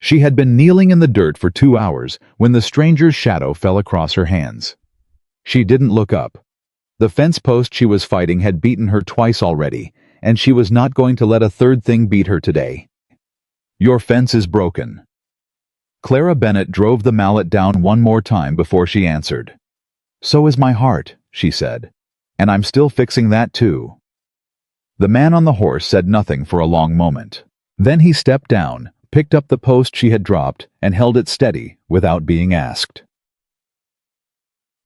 She had been kneeling in the dirt for 2 hours when the stranger's shadow fell across her hands. She didn't look up. The fence post she was fighting had beaten her twice already, and she was not going to let a third thing beat her today. "Your fence is broken." Clara Bennett drove the mallet down one more time before she answered. "So is my heart," she said, "and I'm still fixing that too." The man on the horse said nothing for a long moment. Then he stepped down, picked up the post she had dropped, and held it steady without being asked.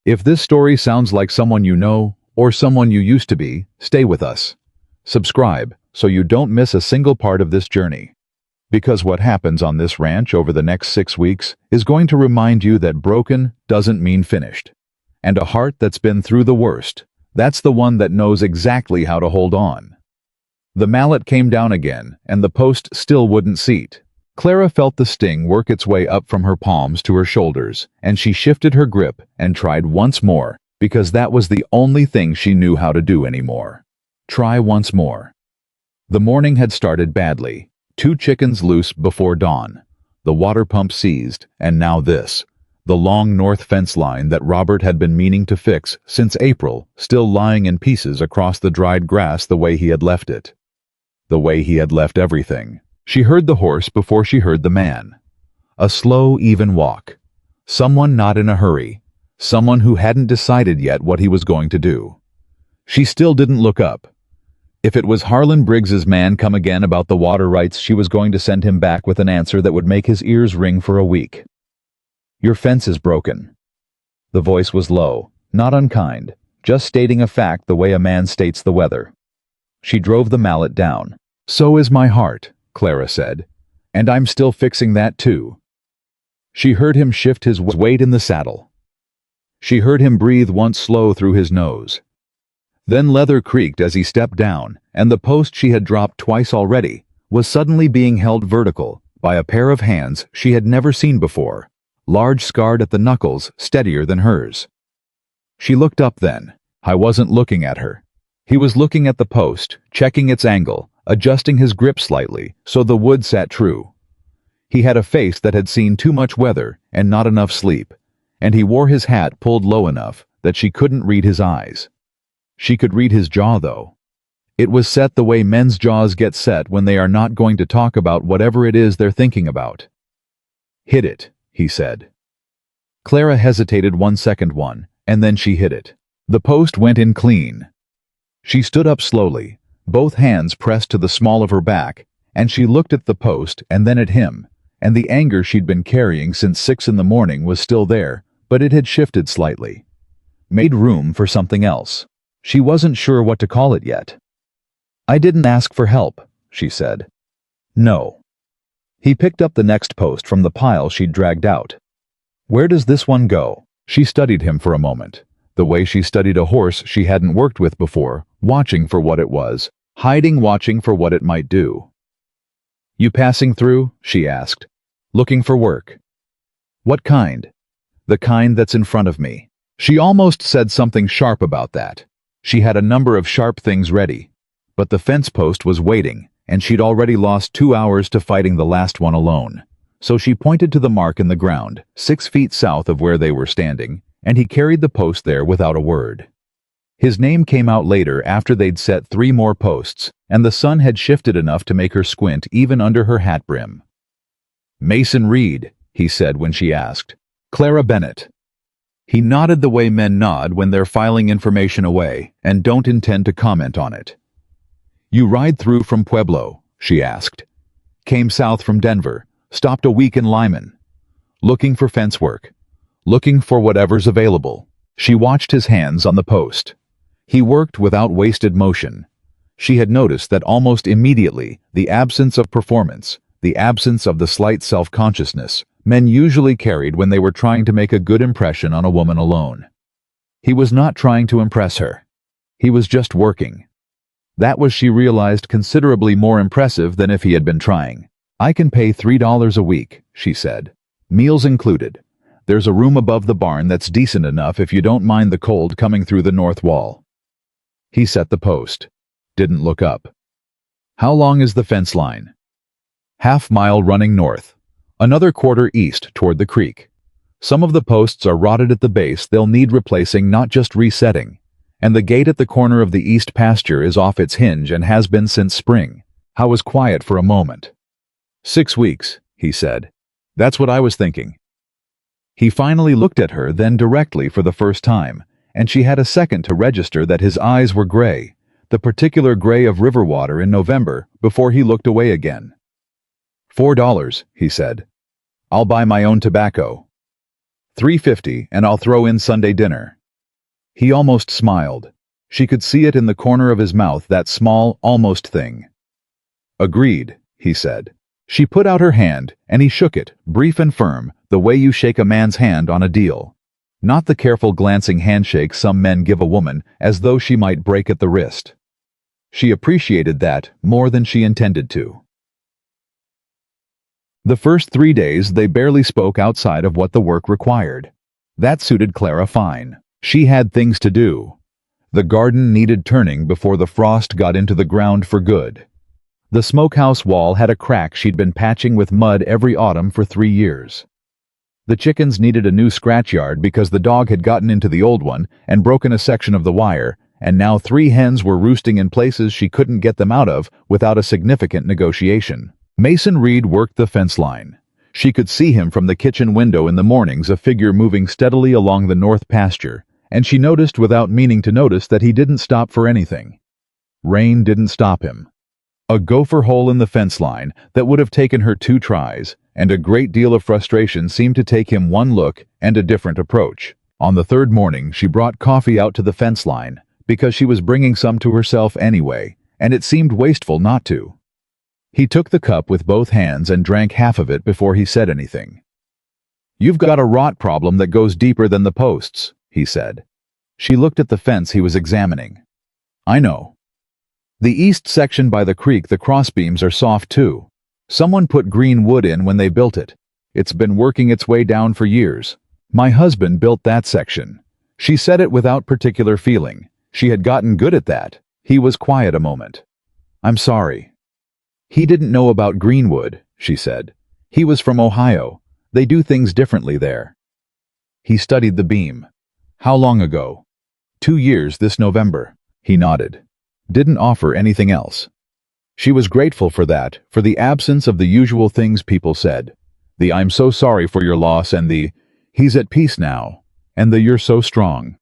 If this story sounds like someone you know, or someone you used to be, stay with us. Subscribe so you don't miss a single part of this journey. Because what happens on this ranch over the next 6 weeks is going to remind you that broken doesn't mean finished. And a heart that's been through the worst, that's the one that knows exactly how to hold on. The mallet came down again, and the post still wouldn't seat. Clara felt the sting work its way up from her palms to her shoulders, and she shifted her grip and tried once more, because that was the only thing she knew how to do anymore. Try once more. The morning had started badly. 2 chickens loose before dawn. The water pump seized, and now this. The long north fence line that Robert had been meaning to fix since April, still lying in pieces across the dried grass the way he had left it. The way he had left everything. She heard the horse before she heard the man. A slow, even walk. Someone not in a hurry. Someone who hadn't decided yet what he was going to do. She still didn't look up. If it was Harlan Briggs's man come again about the water rights, she was going to send him back with an answer that would make his ears ring for a week. "Your fence is broken." The voice was low, not unkind, just stating a fact the way a man states the weather. She drove the mallet down. "So is my heart," Clara said, "and I'm still fixing that too." She heard him shift his weight in the saddle. She heard him breathe once slow through his nose. Then leather creaked as he stepped down, and the post she had dropped twice already was suddenly being held vertical by a pair of hands she had never seen before, large, scarred at the knuckles, steadier than hers. She looked up then. I wasn't looking at her. He was looking at the post, checking its angle, adjusting his grip slightly so the wood sat true. He had a face that had seen too much weather and not enough sleep, and he wore his hat pulled low enough that she couldn't read his eyes. She could read his jaw, though. It was set the way men's jaws get set when they are not going to talk about whatever it is they're thinking about. "Hit it," he said. Clara hesitated 1 second, and then she hit it. The post went in clean. She stood up slowly, both hands pressed to the small of her back, and she looked at the post and then at him, and the anger she'd been carrying since 6 in the morning was still there, but it had shifted slightly. Made room for something else. She wasn't sure what to call it yet. "I didn't ask for help," she said. "No." He picked up the next post from the pile she'd dragged out. "Where does this one go?" She studied him for a moment, the way she studied a horse she hadn't worked with before, watching for what it was, hiding, watching for what it might do. "You passing through?" she asked. "Looking for work?" "What kind?" "The kind that's in front of me." She almost said something sharp about that. She had a number of sharp things ready, but the fence post was waiting, and she'd already lost 2 hours to fighting the last one alone. So she pointed to the mark in the ground, 6 feet south of where they were standing, and he carried the post there without a word. His name came out later after they'd set 3 more posts, and the sun had shifted enough to make her squint even under her hat brim. "Mason Reed," he said when she asked. "Clara Bennett." He nodded the way men nod when they're filing information away and don't intend to comment on it. "You ride through from Pueblo?" she asked. "Came south from Denver, stopped a week in Lyman. Looking for fence work. Looking for whatever's available." She watched his hands on the post. He worked without wasted motion. She had noticed that almost immediately, the absence of performance, the absence of the slight self-consciousness, men usually carried when they were trying to make a good impression on a woman alone. He was not trying to impress her. He was just working. That was, she realized, considerably more impressive than if he had been trying. "I can pay $3 a week," she said. "Meals included. There's a room above the barn that's decent enough if you don't mind the cold coming through the north wall." He set the post. Didn't look up. "How long is the fence line?" "Half mile running north. Another quarter east toward the creek. Some of the posts are rotted at the base, they'll need replacing, not just resetting. And the gate at the corner of the east pasture is off its hinge and has been since spring. Howe was quiet for a moment. 6 weeks, he said. That's what I was thinking. He finally looked at her, then directly for the first time, and she had a second to register that his eyes were gray, the particular gray of river water in November, before he looked away again. $4, he said. I'll buy my own tobacco. $3.50, and I'll throw in Sunday dinner. He almost smiled. She could see it in the corner of his mouth, that small, almost thing. Agreed, he said. She put out her hand, and he shook it, brief and firm, the way you shake a man's hand on a deal. Not the careful glancing handshake some men give a woman, as though she might break at the wrist. She appreciated that more than she intended to. The first 3 days they barely spoke outside of what the work required. That suited Clara fine. She had things to do. The garden needed turning before the frost got into the ground for good. The smokehouse wall had a crack she'd been patching with mud every autumn for 3 years. The chickens needed a new scratchyard because the dog had gotten into the old one and broken a section of the wire, and now 3 hens were roosting in places she couldn't get them out of without a significant negotiation. Mason Reed worked the fence line. She could see him from the kitchen window in the mornings, a figure moving steadily along the north pasture, and she noticed without meaning to notice that he didn't stop for anything. Rain didn't stop him. A gopher hole in the fence line that would have taken her 2 tries, and a great deal of frustration seemed to take him 1 look and a different approach. On the 3rd morning she brought coffee out to the fence line, because she was bringing some to herself anyway, and it seemed wasteful not to. He took the cup with both hands and drank half of it before he said anything. "You've got a rot problem that goes deeper than the posts," he said. She looked at the fence he was examining. "I know. The east section by the creek, the crossbeams are soft too. Someone put green wood in when they built it. It's been working its way down for years. My husband built that section." She said it without particular feeling. She had gotten good at that. He was quiet a moment. "I'm sorry." He didn't know about Greenwood, she said. He was from Ohio. They do things differently there. He studied the beam. "How long ago?" 2 years this November. He nodded. Didn't offer anything else. She was grateful for that, for the absence of the usual things people said. The "I'm so sorry for your loss" and the "he's at peace now," and the "you're so strong."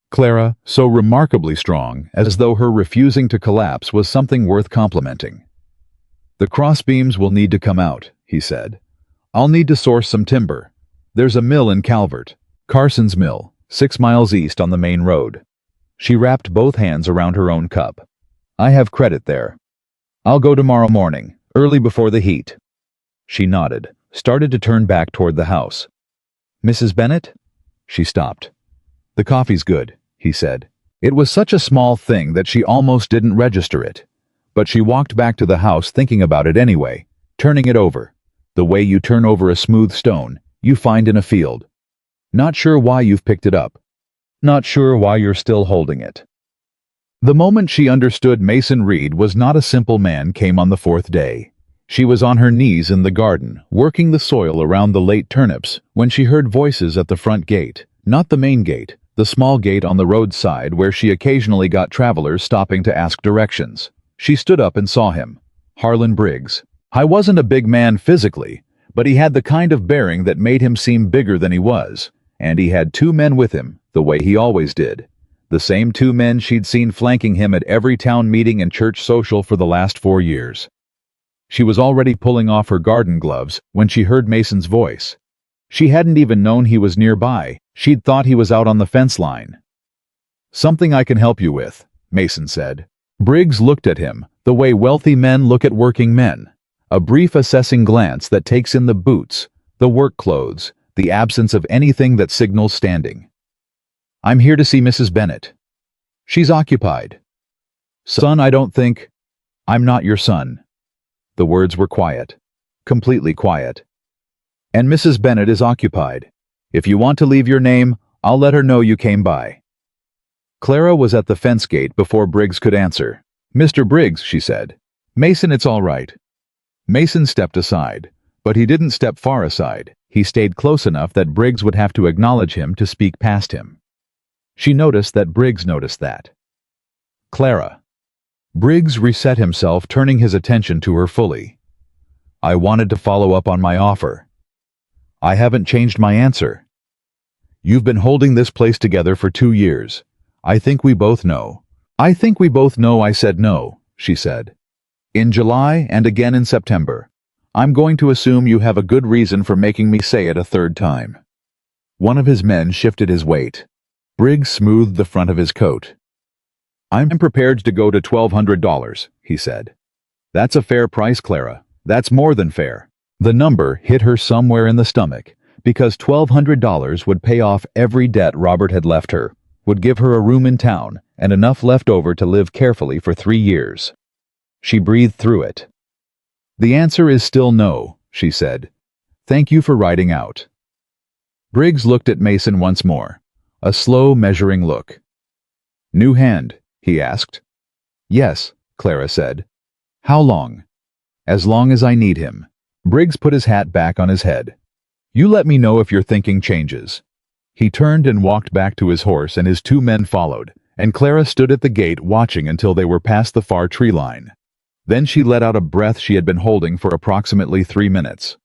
Clara, so remarkably strong, as though her refusing to collapse was something worth complimenting. "The crossbeams will need to come out," he said. "I'll need to source some timber. There's a mill in Calvert, Carson's Mill, 6 miles east on the main road." She wrapped both hands around her own cup. "I have credit there. I'll go tomorrow morning, early before the heat." She nodded, started to turn back toward the house. "Mrs. Bennett?" She stopped. "The coffee's good," he said. It was such a small thing that she almost didn't register it. But she walked back to the house thinking about it anyway, turning it over. The way you turn over a smooth stone you find in a field. Not sure why you've picked it up. Not sure why you're still holding it. The moment she understood Mason Reed was not a simple man came on the 4th day. She was on her knees in the garden, working the soil around the late turnips, when she heard voices at the front gate, not the main gate, the small gate on the roadside where she occasionally got travelers stopping to ask directions. She stood up and saw him. Harlan Briggs. He wasn't a big man physically, but he had the kind of bearing that made him seem bigger than he was, and he had 2 men with him, the way he always did. The same 2 men she'd seen flanking him at every town meeting and church social for the last 4 years. She was already pulling off her garden gloves when she heard Mason's voice. She hadn't even known he was nearby. She'd thought he was out on the fence line. "Something I can help you with," Mason said. Briggs looked at him, the way wealthy men look at working men. A brief assessing glance that takes in the boots, the work clothes, the absence of anything that signals standing. "I'm here to see Mrs. Bennett." "She's occupied." "Son, I don't think—" "I'm not your son." The words were quiet. Completely quiet. "And Mrs. Bennett is occupied. If you want to leave your name, I'll let her know you came by." Clara was at the fence gate before Briggs could answer. "Mr. Briggs," she said. "Mason, it's all right." Mason stepped aside. But he didn't step far aside. He stayed close enough that Briggs would have to acknowledge him to speak past him. She noticed that Briggs noticed that. Clara. Briggs reset himself, turning his attention to her fully. I wanted to follow up on my offer. I haven't changed my answer. You've been holding this place together for 2 years. I think we both know. I said no, she said. In July and again in September. I'm going to assume you have a good reason for making me say it a third time. One of his men shifted his weight. Briggs smoothed the front of his coat. I'm prepared to go to $1,200, he said. That's a fair price, Clara. That's more than fair. The number hit her somewhere in the stomach, because $1,200 would pay off every debt Robert had left her, would give her a room in town, and enough left over to live carefully for 3 years. She breathed through it. The answer is still no, she said. Thank you for riding out. Briggs looked at Mason once more, a slow, measuring look. New hand, he asked. Yes, Clara said. How long? As long as I need him. Briggs put his hat back on his head. You let me know if your thinking changes. He turned and walked back to his horse, and his 2 men followed, and Clara stood at the gate watching until they were past the far tree line. Then she let out a breath she had been holding for approximately 3 minutes.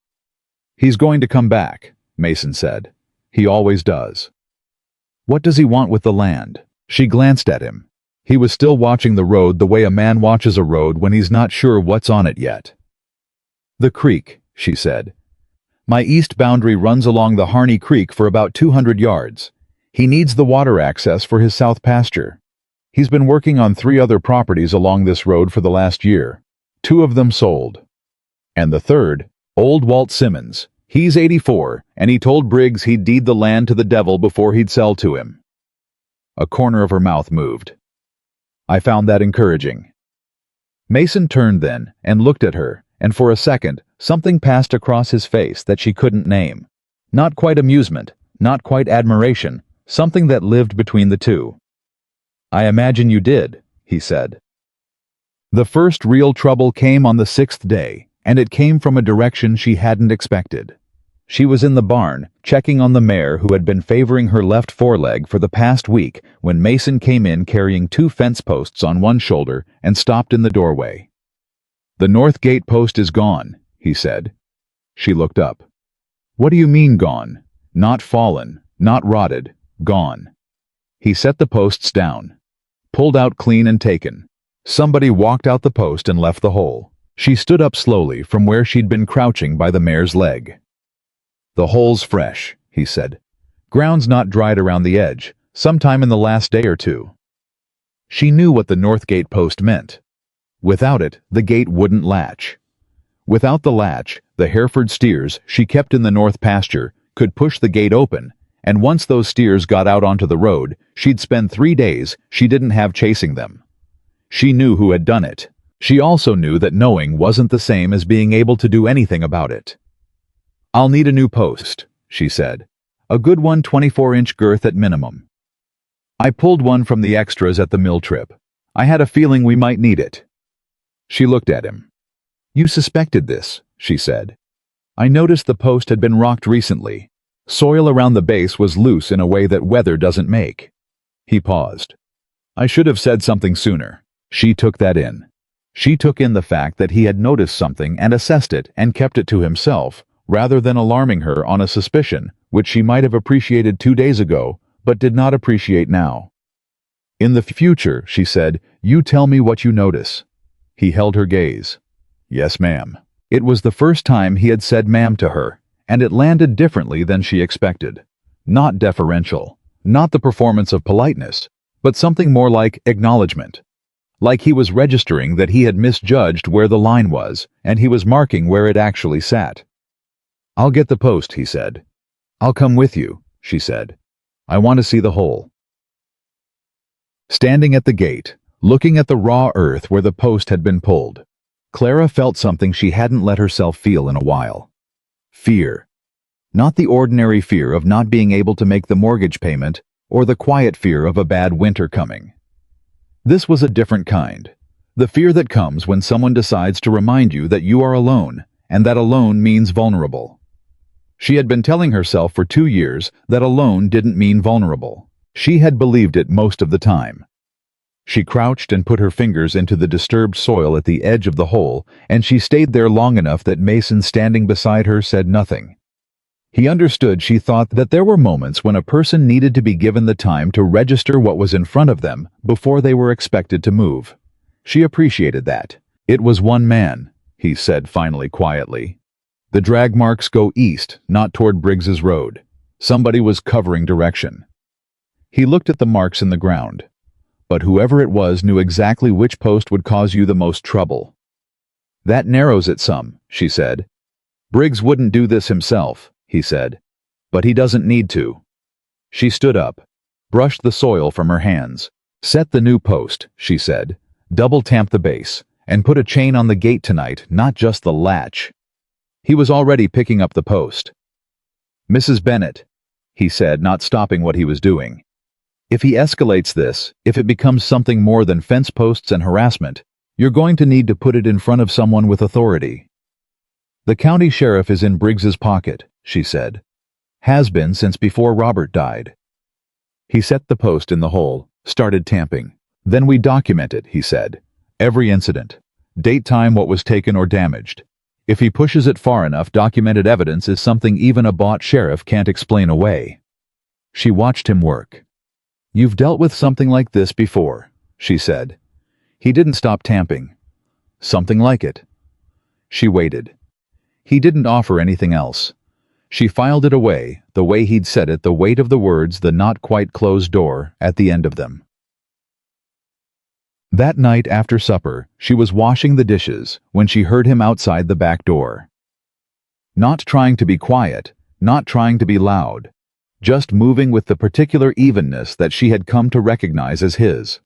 He's going to come back, Mason said. He always does. What does he want with the land? She glanced at him. He was still watching the road the way a man watches a road when he's not sure what's on it yet. The creek, she said. My east boundary runs along the Harney Creek for about 200 yards. He needs the water access for his south pasture. He's been working on 3 other properties along this road for the last year. 2 of them sold. And the third, old Walt Simmons. He's 84, and he told Briggs he'd deed the land to the devil before he'd sell to him. A corner of her mouth moved. I found that encouraging. Mason turned then and looked at her, and for a second, something passed across his face that she couldn't name. Not quite amusement, not quite admiration, something that lived between the two. I imagine you did, he said. The first real trouble came on the 6th day, and it came from a direction she hadn't expected. She was in the barn, checking on the mare who had been favoring her left foreleg for the past week when Mason came in carrying 2 fence posts on one shoulder and stopped in the doorway. The north gate post is gone, he said. She looked up. What do you mean gone? Not fallen, not rotted, gone. He set the posts down. Pulled out clean and taken. Somebody walked out the post and left the hole. She stood up slowly from where she'd been crouching by the mare's leg. The hole's fresh, he said. Ground's not dried around the edge, sometime in the last day or 2. She knew what the north gate post meant. Without it, the gate wouldn't latch. Without the latch, the Hereford steers she kept in the north pasture could push the gate open, and once those steers got out onto the road, she'd spend 3 days she didn't have chasing them. She knew who had done it. She also knew that knowing wasn't the same as being able to do anything about it. I'll need a new post, she said. A good one, 24-inch girth at minimum. I pulled one from the extras at the mill trip. I had a feeling we might need it. She looked at him. You suspected this, she said. I noticed the post had been rocked recently. Soil around the base was loose in a way that weather doesn't make. He paused. I should have said something sooner. She took that in. She took in the fact that he had noticed something and assessed it and kept it to himself, rather than alarming her on a suspicion, which she might have appreciated 2 days ago, but did not appreciate now. In the future, she said, you tell me what you notice. He held her gaze. Yes, ma'am. It was the first time he had said ma'am to her, and it landed differently than she expected. Not deferential, not the performance of politeness, but something more like acknowledgement. Like he was registering that he had misjudged where the line was, and he was marking where it actually sat. I'll get the post, he said. I'll come with you, she said. I want to see the hole. Standing at the gate, looking at the raw earth where the post had been pulled, Clara felt something she hadn't let herself feel in a while. Fear. Not the ordinary fear of not being able to make the mortgage payment, or the quiet fear of a bad winter coming. This was a different kind. The fear that comes when someone decides to remind you that you are alone, and that alone means vulnerable. She had been telling herself for 2 years that alone didn't mean vulnerable. She had believed it most of the time. She crouched and put her fingers into the disturbed soil at the edge of the hole, and she stayed there long enough that Mason standing beside her said nothing. He understood she thought that there were moments when a person needed to be given the time to register what was in front of them before they were expected to move. She appreciated that. "It was one man," he said finally quietly. "The drag marks go east, not toward Briggs's road. Somebody was covering direction." He looked at the marks in the ground. "But whoever it was knew exactly which post would cause you the most trouble." "That narrows it some," she said. "Briggs wouldn't do this himself," he said. "But he doesn't need to." She stood up, brushed the soil from her hands. "Set the new post," she said. "Double tamp the base, and put a chain on the gate tonight, not just the latch." He was already picking up the post. "Mrs. Bennett," he said, not stopping what he was doing. "If he escalates this, if it becomes something more than fence posts and harassment, you're going to need to put it in front of someone with authority." "The county sheriff is in Briggs's pocket," she said. "Has been since before Robert died." He set the post in the hole, started tamping. "Then we document it," he said. "Every incident. Date time what was taken or damaged. If he pushes it far enough, documented evidence is something even a bought sheriff can't explain away." She watched him work. "You've dealt with something like this before," she said. He didn't stop tamping. "Something like it." She waited. He didn't offer anything else. She filed it away, the way he'd said it, the weight of the words, the not quite closed door, at the end of them. That night after supper, she was washing the dishes when she heard him outside the back door. Not trying to be quiet, not trying to be loud, just moving with the particular evenness that she had come to recognize as his.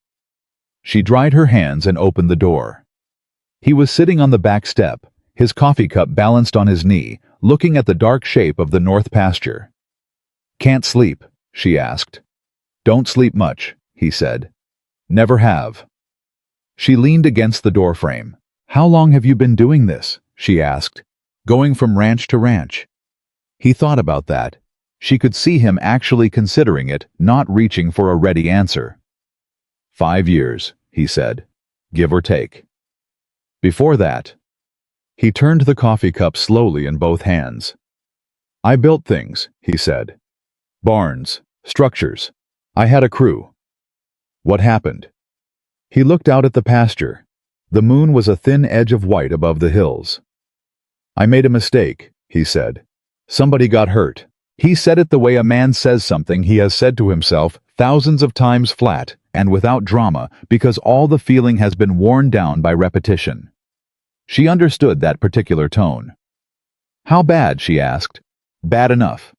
She dried her hands and opened the door. He was sitting on the back step, his coffee cup balanced on his knee, looking at the dark shape of the north pasture. "Can't sleep?" she asked. "Don't sleep much," he said. "Never have." She leaned against the doorframe. "How long have you been doing this?" she asked. "Going from ranch to ranch?" He thought about that. She could see him actually considering it, not reaching for a ready answer. 5 years, he said, give or take. Before that, he turned the coffee cup slowly in both hands. "I built things," he said. "Barns, structures. I had a crew." "What happened?" He looked out at the pasture. The moon was a thin edge of white above the hills. "I made a mistake," he said. "Somebody got hurt." He said it the way a man says something he has said to himself thousands of times flat and without drama, because all the feeling has been worn down by repetition. She understood that particular tone. "How bad?" she asked. "Bad enough."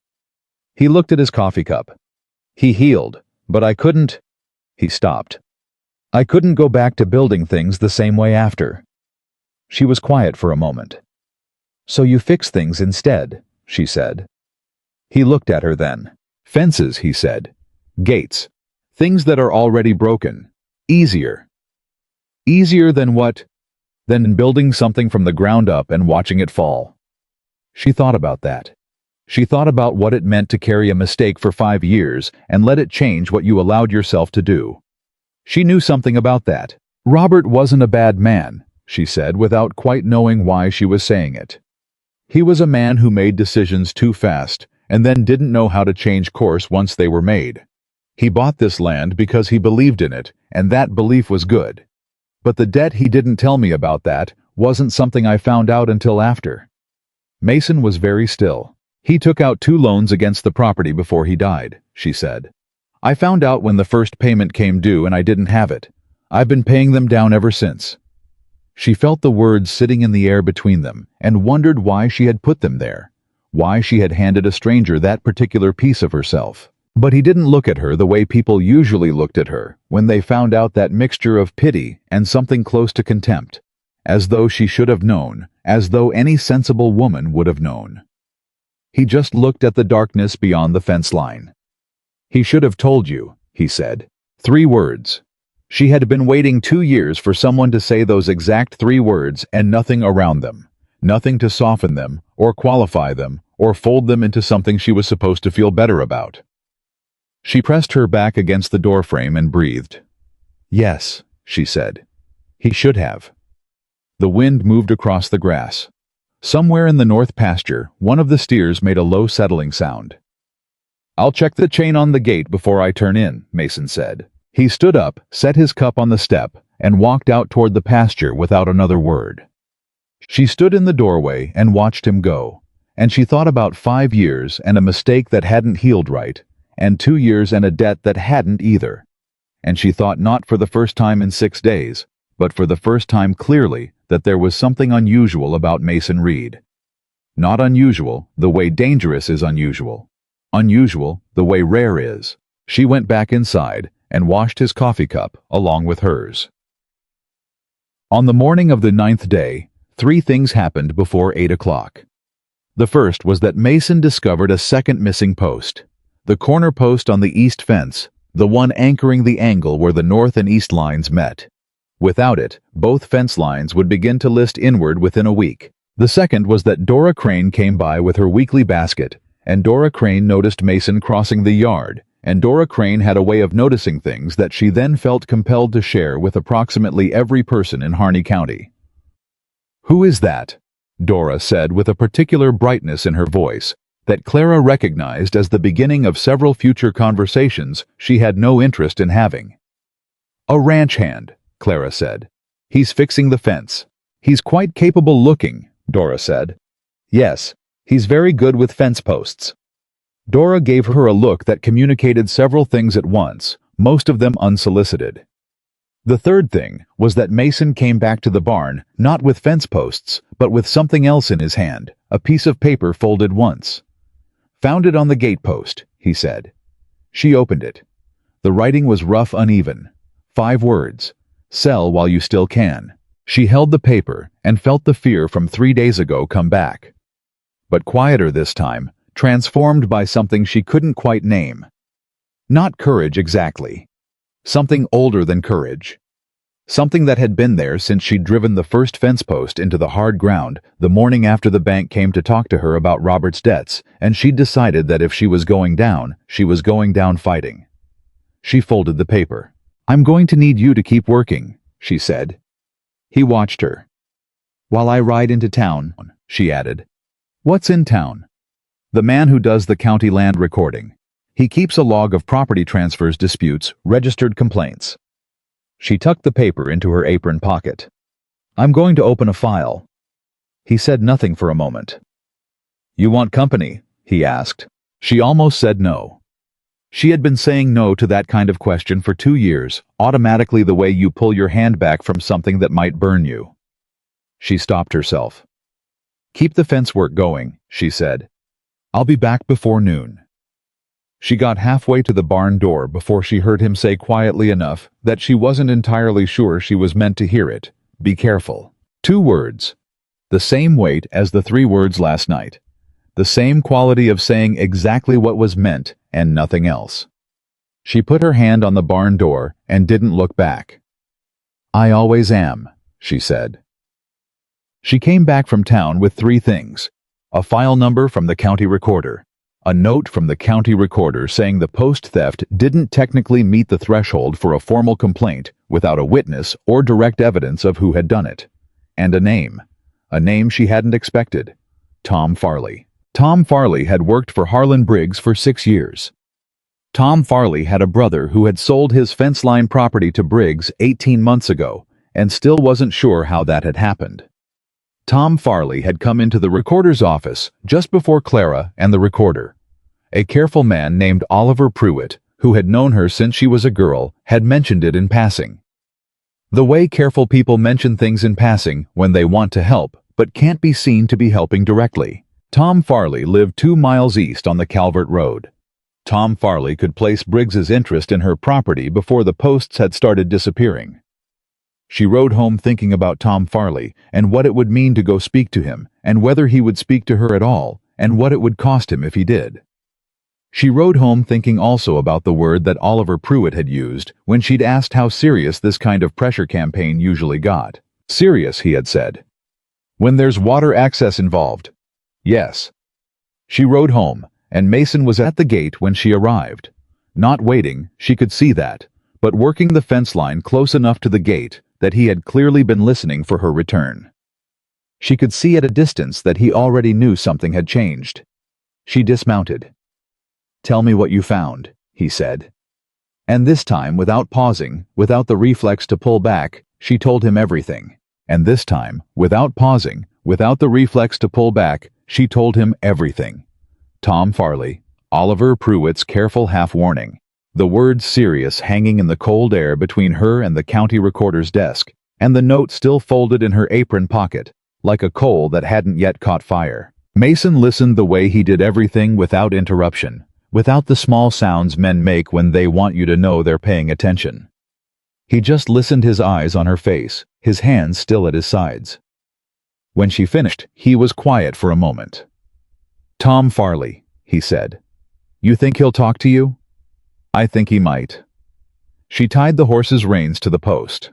He looked at his coffee cup. "He healed, but I couldn't." He stopped. "I couldn't go back to building things the same way after." She was quiet for a moment. "So you fix things instead," she said. He looked at her then. "Fences," he said. "Gates. Things that are already broken. Easier." "Easier than what?" "Than building something from the ground up and watching it fall." She thought about that. She thought about what it meant to carry a mistake for 5 years and let it change what you allowed yourself to do. She knew something about that. Robert wasn't a bad man, she said without quite knowing why she was saying it. He was a man who made decisions too fast and then didn't know how to change course once they were made. He bought this land because he believed in it, and that belief was good. But the debt, he didn't tell me about that, wasn't something I found out until after. Mason was very still. "He took out 2 loans against the property before he died," she said. "I found out when the first payment came due and I didn't have it. I've been paying them down ever since." She felt the words sitting in the air between them and wondered why she had put them there, why she had handed a stranger that particular piece of herself. But he didn't look at her the way people usually looked at her when they found out that mixture of pity and something close to contempt, as though she should have known, as though any sensible woman would have known. He just looked at the darkness beyond the fence line. "He should have told you," he said. 3 words. She had been waiting 2 years for someone to say those exact 3 words and nothing around them. Nothing to soften them, or qualify them, or fold them into something she was supposed to feel better about. She pressed her back against the doorframe and breathed. "Yes," she said. "He should have." The wind moved across the grass. Somewhere in the north pasture, one of the steers made a low settling sound. "I'll check the chain on the gate before I turn in," Mason said. He stood up, set his cup on the step, and walked out toward the pasture without another word. She stood in the doorway and watched him go, and she thought about 5 years and a mistake that hadn't healed right, and 2 years and a debt that hadn't either. And she thought not for the first time in 6 days, but for the first time clearly that there was something unusual about Mason Reed. Not unusual the way dangerous is unusual. Unusual the way rare is. She went back inside and washed his coffee cup along with hers. On the morning of the 9th day, 3 things happened before 8 o'clock. The first was that Mason discovered a second missing post. The corner post on the east fence, the one anchoring the angle where the north and east lines met. Without it, both fence lines would begin to list inward within a week. The second was that Dora Crane came by with her weekly basket, and Dora Crane noticed Mason crossing the yard, and Dora Crane had a way of noticing things that she then felt compelled to share with approximately every person in Harney County. "Who is that?" Dora said with a particular brightness in her voice that Clara recognized as the beginning of several future conversations she had no interest in having. "A ranch hand," Clara said. "He's fixing the fence." "He's quite capable looking," Dora said. "Yes, he's very good with fence posts." Dora gave her a look that communicated several things at once, most of them unsolicited. The third thing was that Mason came back to the barn not with fence posts, but with something else in his hand, a piece of paper folded once. "Found it on the gatepost," he said. She opened it. The writing was rough, uneven. 5 words. "Sell while you still can." She held the paper and felt the fear from 3 days ago come back. But quieter this time, transformed by something she couldn't quite name. Not courage exactly. Something older than courage. Something that had been there since she'd driven the first fence post into the hard ground the morning after the bank came to talk to her about Robert's debts, and she'd decided that if she was going down, she was going down fighting. She folded the paper. "I'm going to need you to keep working," she said. He watched her. "While I ride into town," she added. "What's in town?" "The man who does the county land recording. He keeps a log of property transfers, disputes, registered complaints." She tucked the paper into her apron pocket. "I'm going to open a file." He said nothing for a moment. "You want company?" he asked. She almost said no. She had been saying no to that kind of question for 2 years, automatically the way you pull your hand back from something that might burn you. She stopped herself. "Keep the fence work going," she said. "I'll be back before noon." She got halfway to the barn door before she heard him say quietly enough that she wasn't entirely sure she was meant to hear it, "Be careful." 2 words. The same weight as the 3 words last night. The same quality of saying exactly what was meant and nothing else. She put her hand on the barn door and didn't look back. "I always am," she said. She came back from town with 3 things. A file number from the county recorder. A note from the county recorder saying the post theft didn't technically meet the threshold for a formal complaint without a witness or direct evidence of who had done it. And a name. A name she hadn't expected. Tom Farley. Tom Farley had worked for Harlan Briggs for 6 years. Tom Farley had a brother who had sold his fence line property to Briggs 18 months ago and still wasn't sure how that had happened. Tom Farley had come into the recorder's office just before Clara and the recorder. A careful man named Oliver Pruitt, who had known her since she was a girl, had mentioned it in passing. The way careful people mention things in passing when they want to help, but can't be seen to be helping directly. Tom Farley lived 2 miles east on the Calvert Road. Tom Farley could place Briggs's interest in her property before the posts had started disappearing. She rode home thinking about Tom Farley and what it would mean to go speak to him, and whether he would speak to her at all, and what it would cost him if he did. She rode home thinking also about the word that Oliver Pruitt had used when she'd asked how serious this kind of pressure campaign usually got. Serious, he had said. When there's water access involved. Yes. She rode home, and Mason was at the gate when she arrived. Not waiting, she could see that, but working the fence line close enough to the gate that he had clearly been listening for her return. She could see at a distance that he already knew something had changed. She dismounted. "Tell me what you found," he said. And this time, without pausing, without the reflex to pull back, she told him everything. And this time, without pausing, without the reflex to pull back, she told him everything. Tom Farley, Oliver Pruitt's careful half-warning, the word serious hanging in the cold air between her and the county recorder's desk, and the note still folded in her apron pocket, like a coal that hadn't yet caught fire. Mason listened the way he did everything without interruption, without the small sounds men make when they want you to know they're paying attention. He just listened, his eyes on her face, his hands still at his sides. When she finished, he was quiet for a moment. "Tom Farley," he said. "You think he'll talk to you?" "I think he might." She tied the horse's reins to the post.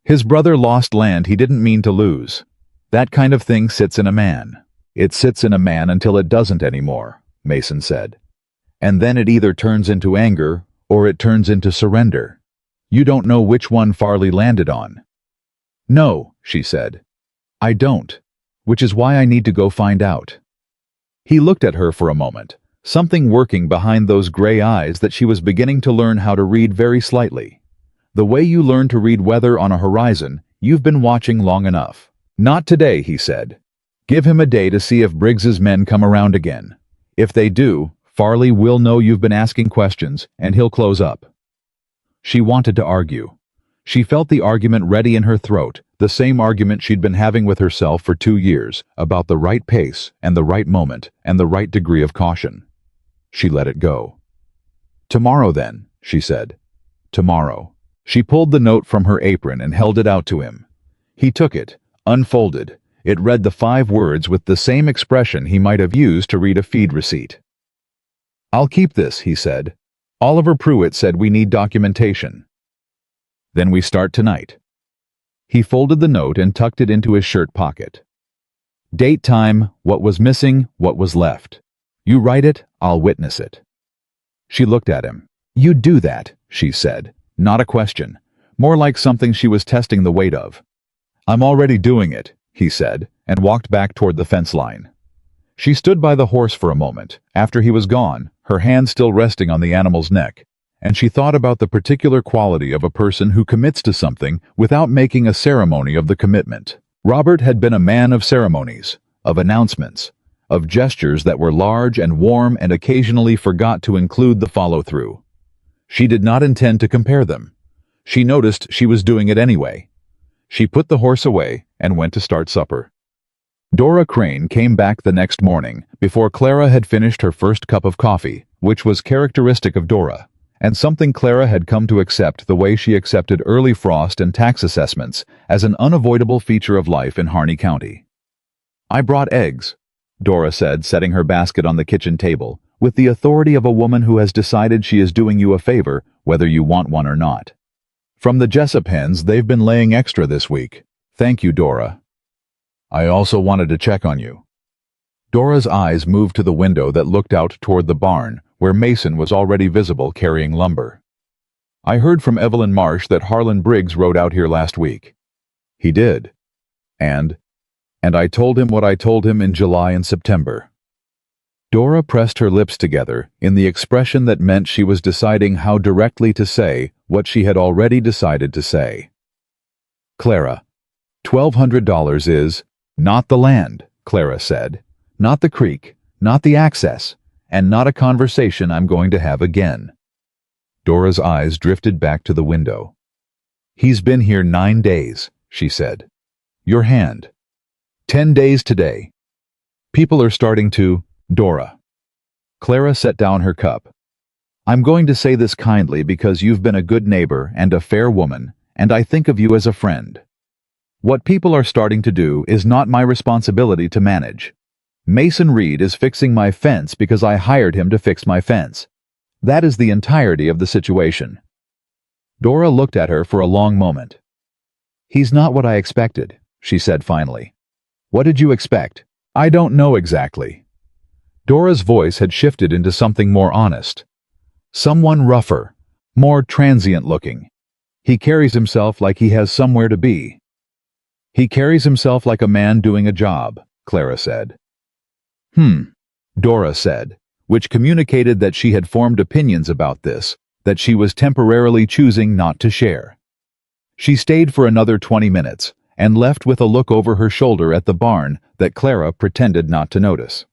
His brother lost land he didn't mean to lose. That kind of thing sits in a man. It sits in a man until it doesn't anymore, Mason said. And then it either turns into anger or it turns into surrender. You don't know which one Farley landed on. "No," she said. "I don't, which is why I need to go find out." He looked at her for a moment, something working behind those gray eyes that she was beginning to learn how to read very slightly. The way you learn to read weather on a horizon you've been watching long enough. "Not today," he said. "Give him a day to see if Briggs's men come around again. If they do, Farley will know you've been asking questions, and he'll close up." She wanted to argue. She felt the argument ready in her throat, the same argument she'd been having with herself for 2 years, about the right pace and the right moment and the right degree of caution. She let it go. "Tomorrow then," she said. "Tomorrow." She pulled the note from her apron and held it out to him. He took it, unfolded. It read the 5 words with the same expression he might have used to read a feed receipt. "I'll keep this," he said. "Oliver Pruitt said we need documentation." "Then we start tonight." He folded the note and tucked it into his shirt pocket. "Date, time, what was missing, what was left. You write it, I'll witness it." She looked at him. "You'd do that," she said. Not a question. More like something she was testing the weight of. "I'm already doing it," he said, and walked back toward the fence line. She stood by the horse for a moment, after he was gone, her hand still resting on the animal's neck, and she thought about the particular quality of a person who commits to something without making a ceremony of the commitment. Robert had been a man of ceremonies, of announcements, of gestures that were large and warm and occasionally forgot to include the follow-through. She did not intend to compare them. She noticed she was doing it anyway. She put the horse away and went to start supper. Dora Crane came back the next morning, before Clara had finished her first cup of coffee, which was characteristic of Dora, and something Clara had come to accept the way she accepted early frost and tax assessments as an unavoidable feature of life in Harney County. "I brought eggs," Dora said, setting her basket on the kitchen table, with the authority of a woman who has decided she is doing you a favor, whether you want one or not. "From the Jessup hens, they've been laying extra this week. Thank you, Dora. I also wanted to check on you." Dora's eyes moved to the window that looked out toward the barn, where Mason was already visible carrying lumber. "I heard from Evelyn Marsh that Harlan Briggs rode out here last week." "He did. And I told him what I told him in July and September." Dora pressed her lips together in the expression that meant she was deciding how directly to say what she had already decided to say. "Clara, $1,200 is not the land," Clara said. "Not the creek, not the access, and not a conversation I'm going to have again." Dora's eyes drifted back to the window. "He's been here 9 days, she said. "Your hand. 10 days today. People are starting to..." "Dora." Clara set down her cup. "I'm going to say this kindly because you've been a good neighbor and a fair woman, and I think of you as a friend. What people are starting to do is not my responsibility to manage. Mason Reed is fixing my fence because I hired him to fix my fence. That is the entirety of the situation." Dora looked at her for a long moment. "He's not what I expected," she said finally. What did you expect? I don't know exactly. Dora's voice had shifted into something more honest. Someone rougher, more transient looking. He carries himself like he has somewhere to be. He carries himself like a man doing a job, Clara said. Dora said, which communicated that she had formed opinions about this, that she was temporarily choosing not to share. She stayed for another 20 minutes, and left with a look over her shoulder at the barn that Clara pretended not to notice.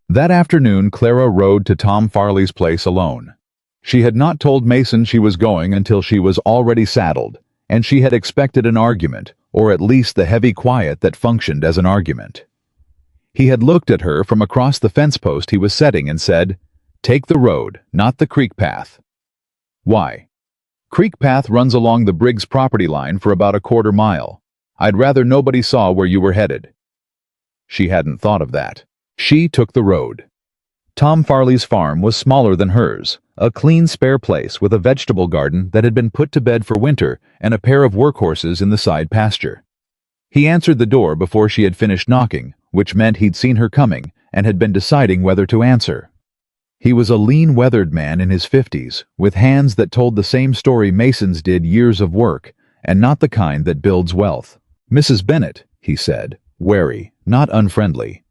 That afternoon, Clara rode to Tom Farley's place alone. She had not told Mason she was going until she was already saddled, and she had expected an argument, or at least the heavy quiet that functioned as an argument. He had looked at her from across the fence post he was setting and said, "Take the road, not the creek path." Why? Creek path runs along the Briggs property line for about a quarter mile. I'd rather nobody saw where you were headed. She hadn't thought of that. She took the road. Tom Farley's farm was smaller than hers, a clean spare place with a vegetable garden that had been put to bed for winter and a pair of workhorses in the side pasture. He answered the door before she had finished knocking, which meant he'd seen her coming and had been deciding whether to answer. He was a lean, weathered man in his 50s, with hands that told the same story Mason's did: years of work, and not the kind that builds wealth. "Mrs. Bennett," he said, wary, not unfriendly.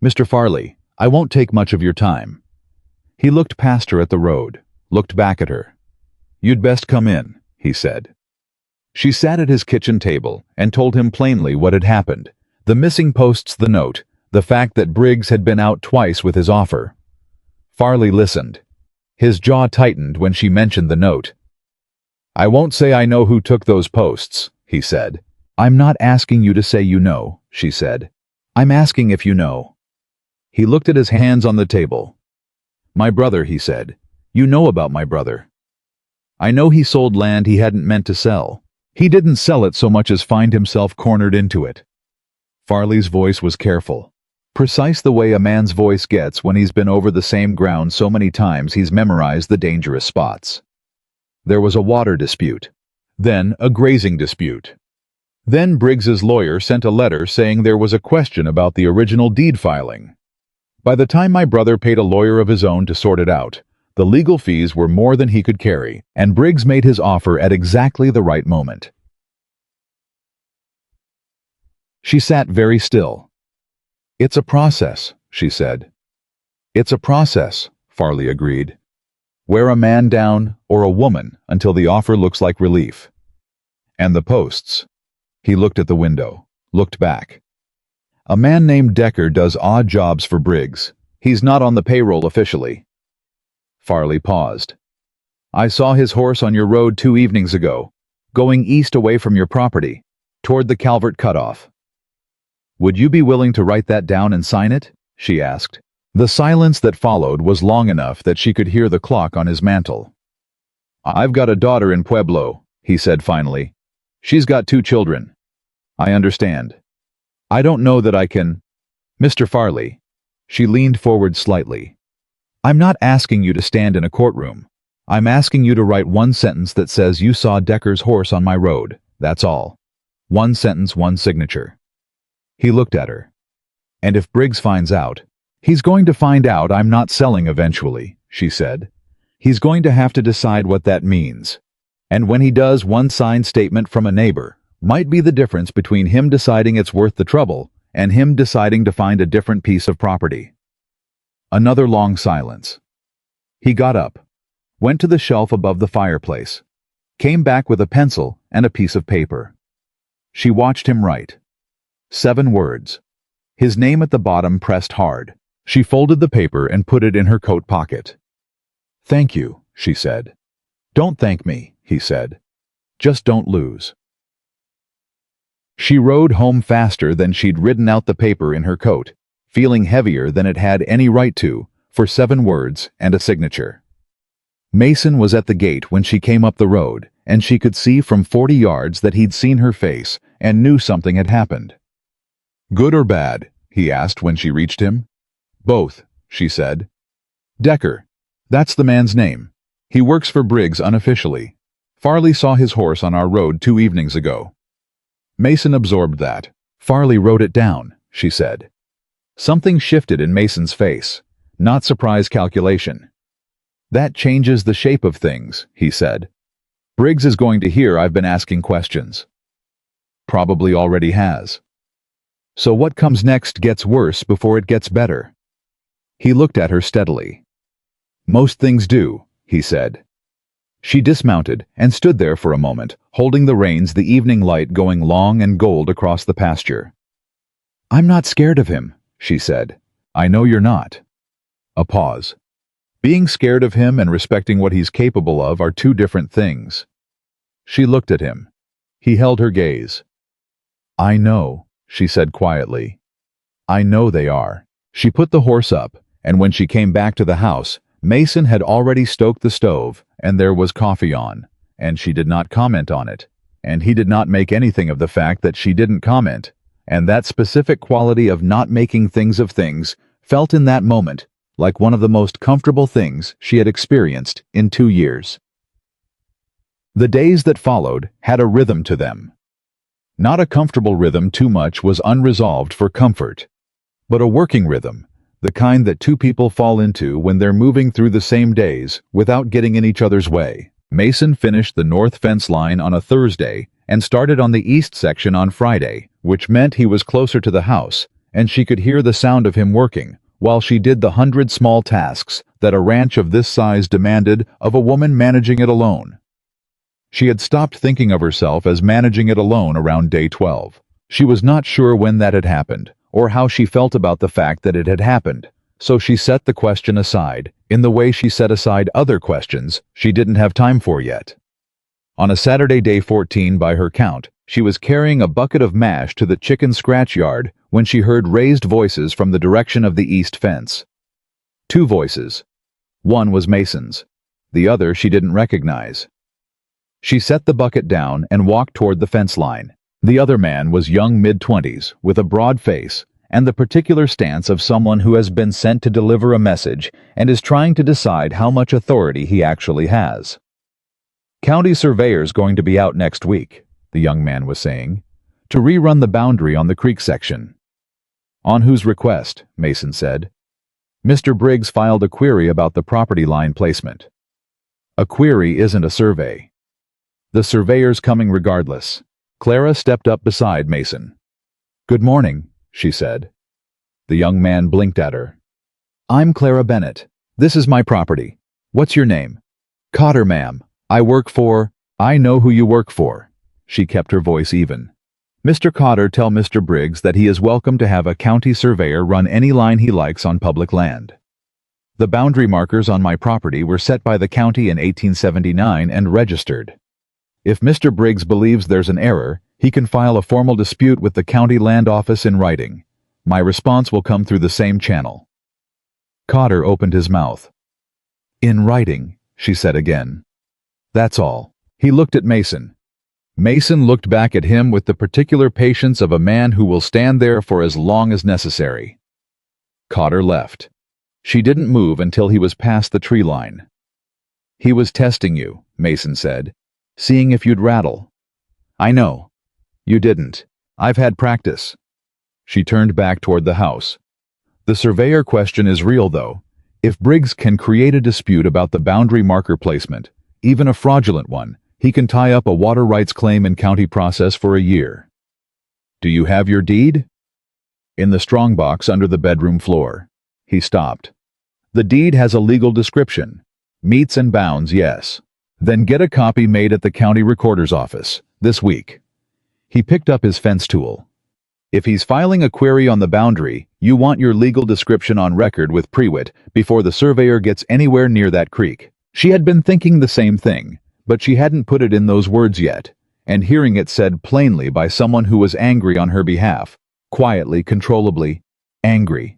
"Mr. Farley, I won't take much of your time." He looked past her at the road, looked back at her. "You'd best come in," he said. She sat at his kitchen table and told him plainly what had happened: the missing posts, the note, the fact that Briggs had been out twice with his offer. Farley listened. His jaw tightened when she mentioned the note. "I won't say I know who took those posts," he said. "I'm not asking you to say you know," she said. "I'm asking if you know." He looked at his hands on the table. "My brother," he said. "You know about my brother. I know he sold land he hadn't meant to sell. He didn't sell it so much as find himself cornered into it." Farley's voice was careful. Precise, the way a man's voice gets when he's been over the same ground so many times he's memorized the dangerous spots. There was a water dispute. Then a grazing dispute. Then Briggs's lawyer sent a letter saying there was a question about the original deed filing. By the time my brother paid a lawyer of his own to sort it out, the legal fees were more than he could carry, and Briggs made his offer at exactly the right moment. She sat very still. "It's a process," she said. "It's a process," Farley agreed. "Wear a man down, or a woman, until the offer looks like relief. And the posts." He looked at the window, looked back. "A man named Decker does odd jobs for Briggs. He's not on the payroll officially." Farley paused. "I saw his horse on your road 2 evenings ago, going east away from your property, toward the Calvert cutoff. Would you be willing to write that down and sign it?" she asked. The silence that followed was long enough that she could hear the clock on his mantle. "I've got a daughter in Pueblo," he said finally. "She's got 2 children. I understand. I don't know that I can—" "Mr. Farley," she leaned forward slightly. "I'm not asking you to stand in a courtroom. I'm asking you to write 1 sentence that says you saw Decker's horse on my road. That's all. 1 sentence, 1 signature." He looked at her. "And if Briggs finds out—" "He's going to find out I'm not selling eventually," she said. "He's going to have to decide what that means. And when he does, 1 signed statement from a neighbor might be the difference between him deciding it's worth the trouble and him deciding to find a different piece of property." Another long silence. He got up, went to the shelf above the fireplace, came back with a pencil and a piece of paper. She watched him write. 7 words. His name at the bottom pressed hard. She folded the paper and put it in her coat pocket. "Thank you," she said. "Don't thank me," he said. "Just don't lose." She rode home faster than she'd ridden out the paper in her coat, feeling heavier than it had any right to, for 7 words and a signature. Mason was at the gate when she came up the road, and she could see from 40 yards that he'd seen her face and knew something had happened. "Good or bad?" he asked when she reached him. "Both," she said. "Decker. That's the man's name. He works for Briggs unofficially. Farley saw his horse on our road 2 evenings ago." Mason absorbed that. "Farley wrote it down," she said. Something shifted in Mason's face, not surprise, calculation. That changes the shape of things, he said. Briggs is going to hear I've been asking questions. Probably already has. So what comes next gets worse before it gets better. He looked at her steadily. Most things do, he said. She dismounted and stood there for a moment, holding the reins, the evening light going long and gold across the pasture. I'm not scared of him, she said. I know you're not. A pause. Being scared of him and respecting what he's capable of are two different things. She looked at him. He held her gaze. I know, she said quietly. I know they are. She put the horse up, and when she came back to the house, Mason had already stoked the stove, and there was coffee on, and she did not comment on it, and he did not make anything of the fact that she didn't comment, and that specific quality of not making things of things felt in that moment like one of the most comfortable things she had experienced in 2 years. The days that followed had a rhythm to them. Not a comfortable rhythm, too much was unresolved for comfort, but a working rhythm, the kind that two people fall into when they're moving through the same days without getting in each other's way. Mason finished the north fence line on a Thursday and started on the east section on Friday, which meant he was closer to the house, and she could hear the sound of him working, while she did the 100 small tasks that a ranch of this size demanded of a woman managing it alone. She had stopped thinking of herself as managing it alone around day 12. She was not sure when that had happened, or how she felt about the fact that it had happened, so she set the question aside, in the way she set aside other questions she didn't have time for yet. On a Saturday, day 14 by her count, she was carrying a bucket of mash to the chicken scratch yard when she heard raised voices from the direction of the east fence. 2 voices. One was Mason's. The other she didn't recognize. She set the bucket down and walked toward the fence line. The other man was young, mid-20s, with a broad face and the particular stance of someone who has been sent to deliver a message and is trying to decide how much authority he actually has. County surveyor's going to be out next week, the young man was saying, to rerun the boundary on the creek section. On whose request? Mason said. Mr. Briggs filed a query about the property line placement. A query isn't a survey. The surveyor's coming regardless. Clara stepped up beside Mason. Good morning, she said. The young man blinked at her. I'm Clara Bennett. This is my property. What's your name? Cotter, ma'am. I know who you work for. She kept her voice even. Mr. Cotter, tell Mr. Briggs that he is welcome to have a county surveyor run any line he likes on public land. The boundary markers on my property were set by the county in 1879 and registered. If Mr. Briggs believes there's an error, he can file a formal dispute with the county land office in writing. My response will come through the same channel. Cotter opened his mouth. In writing, she said again. That's all. He looked at Mason. Mason looked back at him with the particular patience of a man who will stand there for as long as necessary. Cotter left. She didn't move until he was past the tree line. He was testing you, Mason said, seeing if you'd rattle. I know. You didn't. I've had practice. She turned back toward the house. The surveyor question is real, though. If Briggs can create a dispute about the boundary marker placement, even a fraudulent one, he can tie up a water rights claim in county process for a year. Do you have your deed? In the strongbox under the bedroom floor. He stopped. The deed has a legal description. Meets and bounds, yes. Then get a copy made at the county recorder's office, this week. He picked up his fence tool. If he's filing a query on the boundary, you want your legal description on record with Prewitt before the surveyor gets anywhere near that creek. She had been thinking the same thing, but she hadn't put it in those words yet, and hearing it said plainly by someone who was angry on her behalf, quietly, controllably, angry.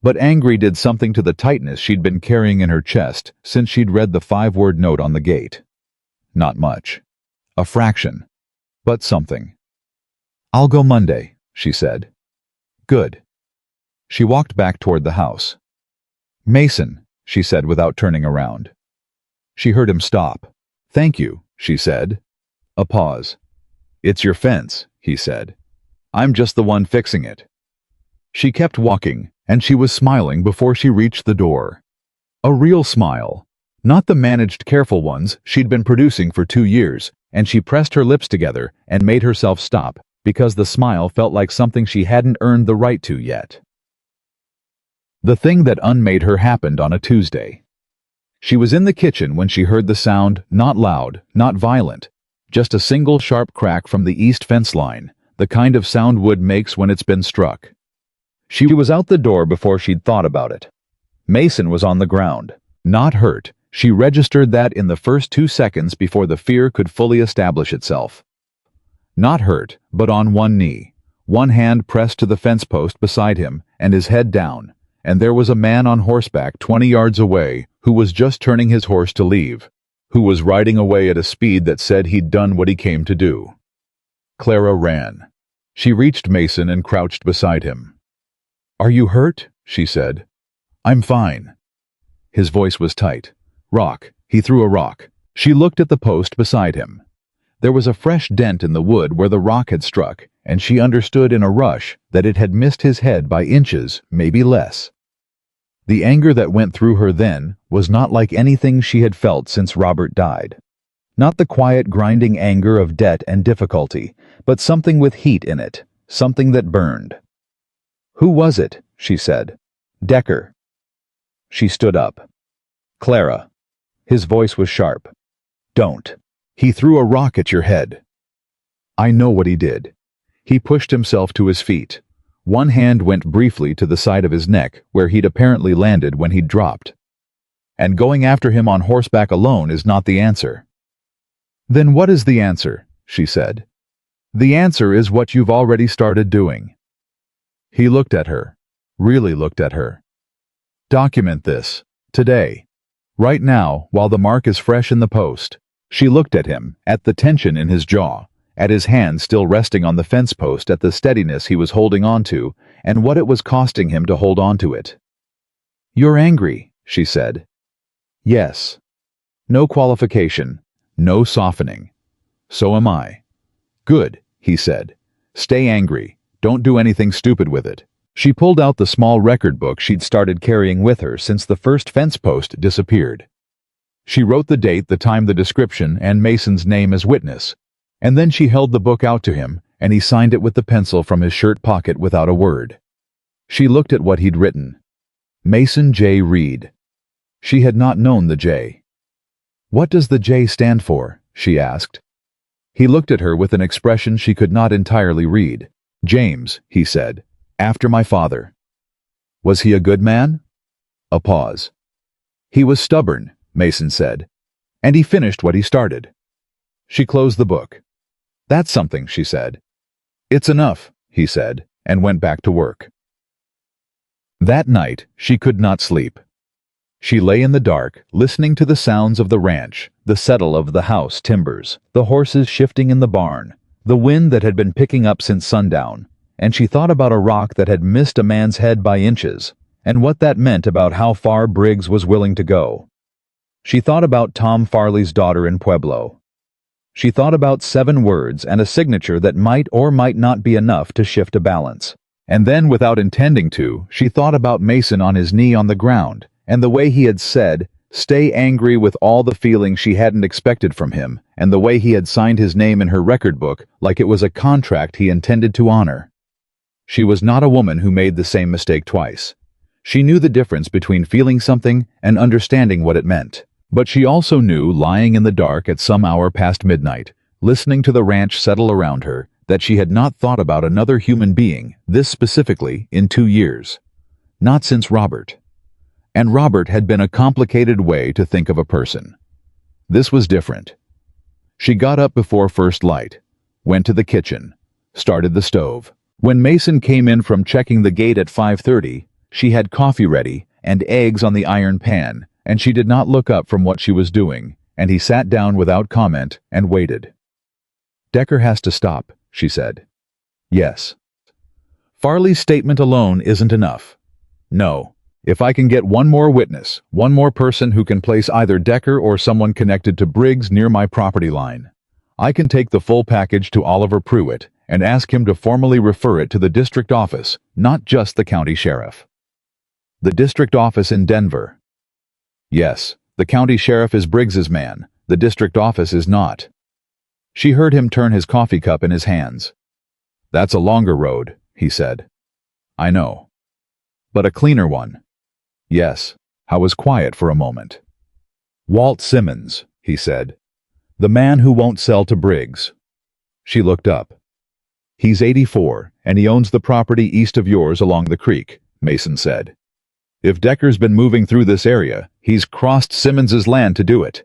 But angry did something to the tightness she'd been carrying in her chest since she'd read the 5-word note on the gate. Not much. A fraction. But something. I'll go Monday, she said. Good. She walked back toward the house. Mason, she said without turning around. She heard him stop. Thank you, she said. A pause. It's your fence, he said. I'm just the one fixing it. She kept walking, and she was smiling before she reached the door. A real smile. Not the managed careful ones she'd been producing for 2 years, and she pressed her lips together and made herself stop, because the smile felt like something she hadn't earned the right to yet. The thing that unmade her happened on a Tuesday. She was in the kitchen when she heard the sound, not loud, not violent, just a single sharp crack from the east fence line, the kind of sound wood makes when it's been struck. She was out the door before she'd thought about it. Mason was on the ground, not hurt. She registered that in the first 2 seconds before the fear could fully establish itself. Not hurt, but on one knee, one hand pressed to the fence post beside him, and his head down, and there was a man on horseback 20 yards away who was just turning his horse to leave, who was riding away at a speed that said he'd done what he came to do. Clara ran. She reached Mason and crouched beside him. "Are you hurt?" she said. "I'm fine." His voice was tight. "Rock." He threw a rock. She looked at the post beside him. There was a fresh dent in the wood where the rock had struck, and she understood in a rush that it had missed his head by inches, maybe less. The anger that went through her then was not like anything she had felt since Robert died. Not the quiet, grinding anger of debt and difficulty, but something with heat in it, something that burned. "Who was it?" she said. "Decker." She stood up. "Clara." His voice was sharp. "Don't. He threw a rock at your head." "I know what he did." He pushed himself to his feet. One hand went briefly to the side of his neck, where he'd apparently landed when he'd dropped. "And going after him on horseback alone is not the answer." "Then what is the answer?" she said. "The answer is what you've already started doing." He looked at her, really looked at her. "Document this, today. Right now, while the mark is fresh in the post." She looked at him, at the tension in his jaw, at his hand still resting on the fence post, at the steadiness he was holding on to, and what it was costing him to hold on to it. "You're angry," she said. "Yes." No qualification, no softening. "So am I." "Good," he said. "Stay angry. Don't do anything stupid with it." She pulled out the small record book she'd started carrying with her since the first fence post disappeared. She wrote the date, the time, the description, and Mason's name as witness, and then she held the book out to him, and he signed it with the pencil from his shirt pocket without a word. She looked at what he'd written. Mason J. Reed. She had not known the J. "What does the J stand for?" she asked. He looked at her with an expression she could not entirely read. "James," he said, "after my father." "Was he a good man?" A pause. "He was stubborn," Mason said, "and he finished what he started." She closed the book. "That's something," she said. "It's enough," he said, and went back to work. That night, she could not sleep. She lay in the dark, listening to the sounds of the ranch, the settle of the house timbers, the horses shifting in the barn, the wind that had been picking up since sundown, and she thought about a rock that had missed a man's head by inches, and what that meant about how far Briggs was willing to go. She thought about Tom Farley's daughter in Pueblo. She thought about 7 words and a signature that might or might not be enough to shift a balance. And then, without intending to, she thought about Mason on his knee on the ground, and the way he had said, "Stay angry," with all the feeling she hadn't expected from him, and the way he had signed his name in her record book like it was a contract he intended to honor. She was not a woman who made the same mistake twice. She knew the difference between feeling something and understanding what it meant. But she also knew, lying in the dark at some hour past midnight, listening to the ranch settle around her, that she had not thought about another human being, this specifically, in 2 years. Not since Robert. And Robert had been a complicated way to think of a person. This was different. She got up before first light, went to the kitchen, started the stove. When Mason came in from checking the gate at 5:30, she had coffee ready and eggs on the iron pan, and she did not look up from what she was doing, and he sat down without comment and waited. "Decker has to stop," she said. "Yes." "Farley's statement alone isn't enough." "No. If I can get one more witness, one more person who can place either Decker or someone connected to Briggs near my property line, I can take the full package to Oliver Pruitt, and ask him to formally refer it to the district office, not just the county sheriff. The district office in Denver. Yes, the county sheriff is Briggs's man, the district office is not. She heard him turn his coffee cup in his hands. That's a longer road, he said. I know. But a cleaner one. Yes. I was quiet for a moment. Walt Simmons, he said. The man who won't sell to Briggs. She looked up. He's 84, and he owns the property east of yours along the creek, Mason said. If Decker's been moving through this area, he's crossed Simmons's land to do it.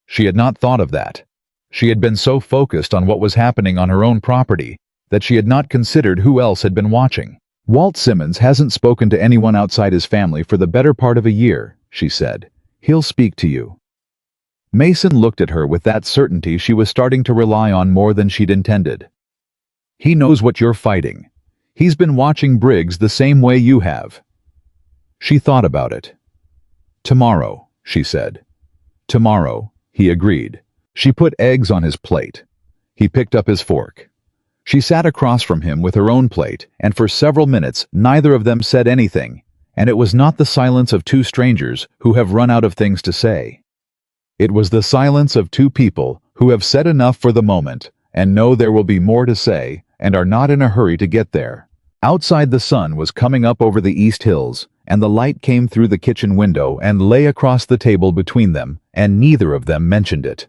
She had not thought of that. She had been so focused on what was happening on her own property that she had not considered who else had been watching. Walt Simmons hasn't spoken to anyone outside his family for the better part of a year, she said. He'll speak to you. Mason looked at her with that certainty she was starting to rely on more than she'd intended. He knows what you're fighting. He's been watching Briggs the same way you have. She thought about it. Tomorrow, she said. Tomorrow, he agreed. She put eggs on his plate. He picked up his fork. She sat across from him with her own plate, and for several minutes neither of them said anything, and it was not the silence of two strangers who have run out of things to say. It was the silence of two people who have said enough for the moment and know there will be more to say and are not in a hurry to get there. Outside, the sun was coming up over the east hills, and the light came through the kitchen window and lay across the table between them, and neither of them mentioned it.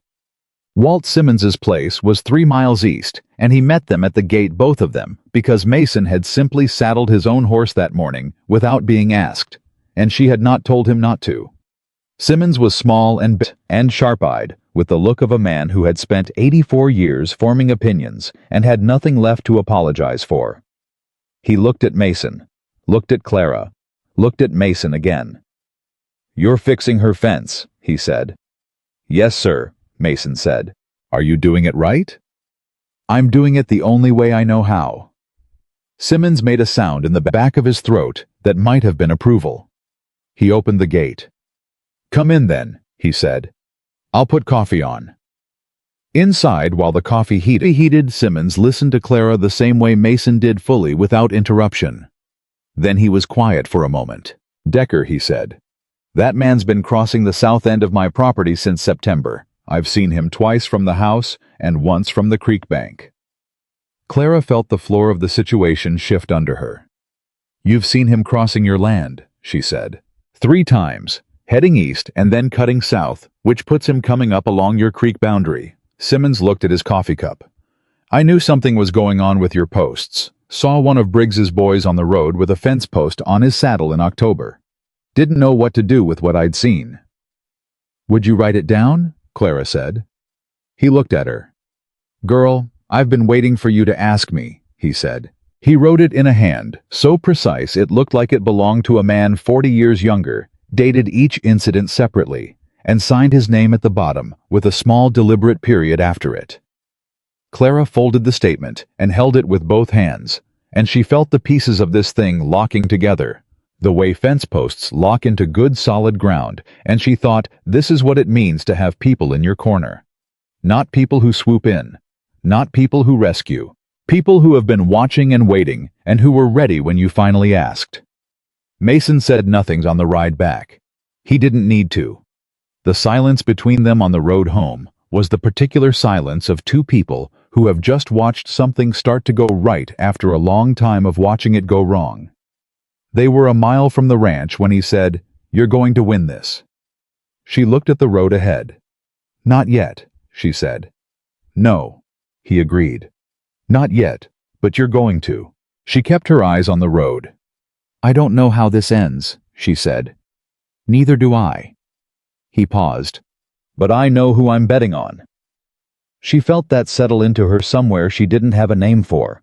Walt Simmons's place was 3 miles east, and he met them at the gate, both of them, because Mason had simply saddled his own horse that morning without being asked, and she had not told him not to. Simmons was small and sharp-eyed, with the look of a man who had spent 84 years forming opinions and had nothing left to apologize for. He looked at Mason, looked at Clara, looked at Mason again. You're fixing her fence, he said. Yes, sir, Mason said. Are you doing it right? I'm doing it the only way I know how. Simmons made a sound in the back of his throat that might have been approval. He opened the gate. Come in then, he said. I'll put coffee on. Inside, while the coffee heated, Simmons listened to Clara the same way Mason did, fully without interruption. Then he was quiet for a moment. Decker, he said. That man's been crossing the south end of my property since September. I've seen him twice from the house and once from the creek bank. Clara felt the floor of the situation shift under her. You've seen him crossing your land, she said. 3 times, heading east and then cutting south, which puts him coming up along your creek boundary. Simmons looked at his coffee cup. I knew something was going on with your posts. Saw one of Briggs's boys on the road with a fence post on his saddle in October. Didn't know what to do with what I'd seen. Would you write it down? Clara said. He looked at her. Girl, I've been waiting for you to ask me, he said. He wrote it in a hand, so precise it looked like it belonged to a man 40 years younger, dated each incident separately, and signed his name at the bottom with a small deliberate period after it. Clara folded the statement and held it with both hands, and she felt the pieces of this thing locking together, the way fence posts lock into good solid ground, and she thought, this is what it means to have people in your corner. Not people who swoop in, not people who rescue, people who have been watching and waiting and who were ready when you finally asked. Mason said nothing on the ride back. He didn't need to. The silence between them on the road home was the particular silence of two people who have just watched something start to go right after a long time of watching it go wrong. They were a mile from the ranch when he said, You're going to win this. She looked at the road ahead. Not yet, she said. No, he agreed. Not yet, but you're going to. She kept her eyes on the road. I don't know how this ends, she said. Neither do I. He paused. But I know who I'm betting on. She felt that settle into her somewhere she didn't have a name for.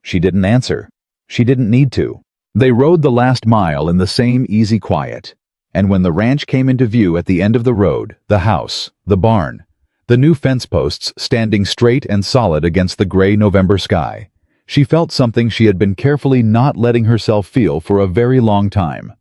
She didn't answer. She didn't need to. They rode the last mile in the same easy quiet, and when the ranch came into view at the end of the road, the house, the barn, the new fence posts standing straight and solid against the gray November sky, she felt something she had been carefully not letting herself feel for a very long time.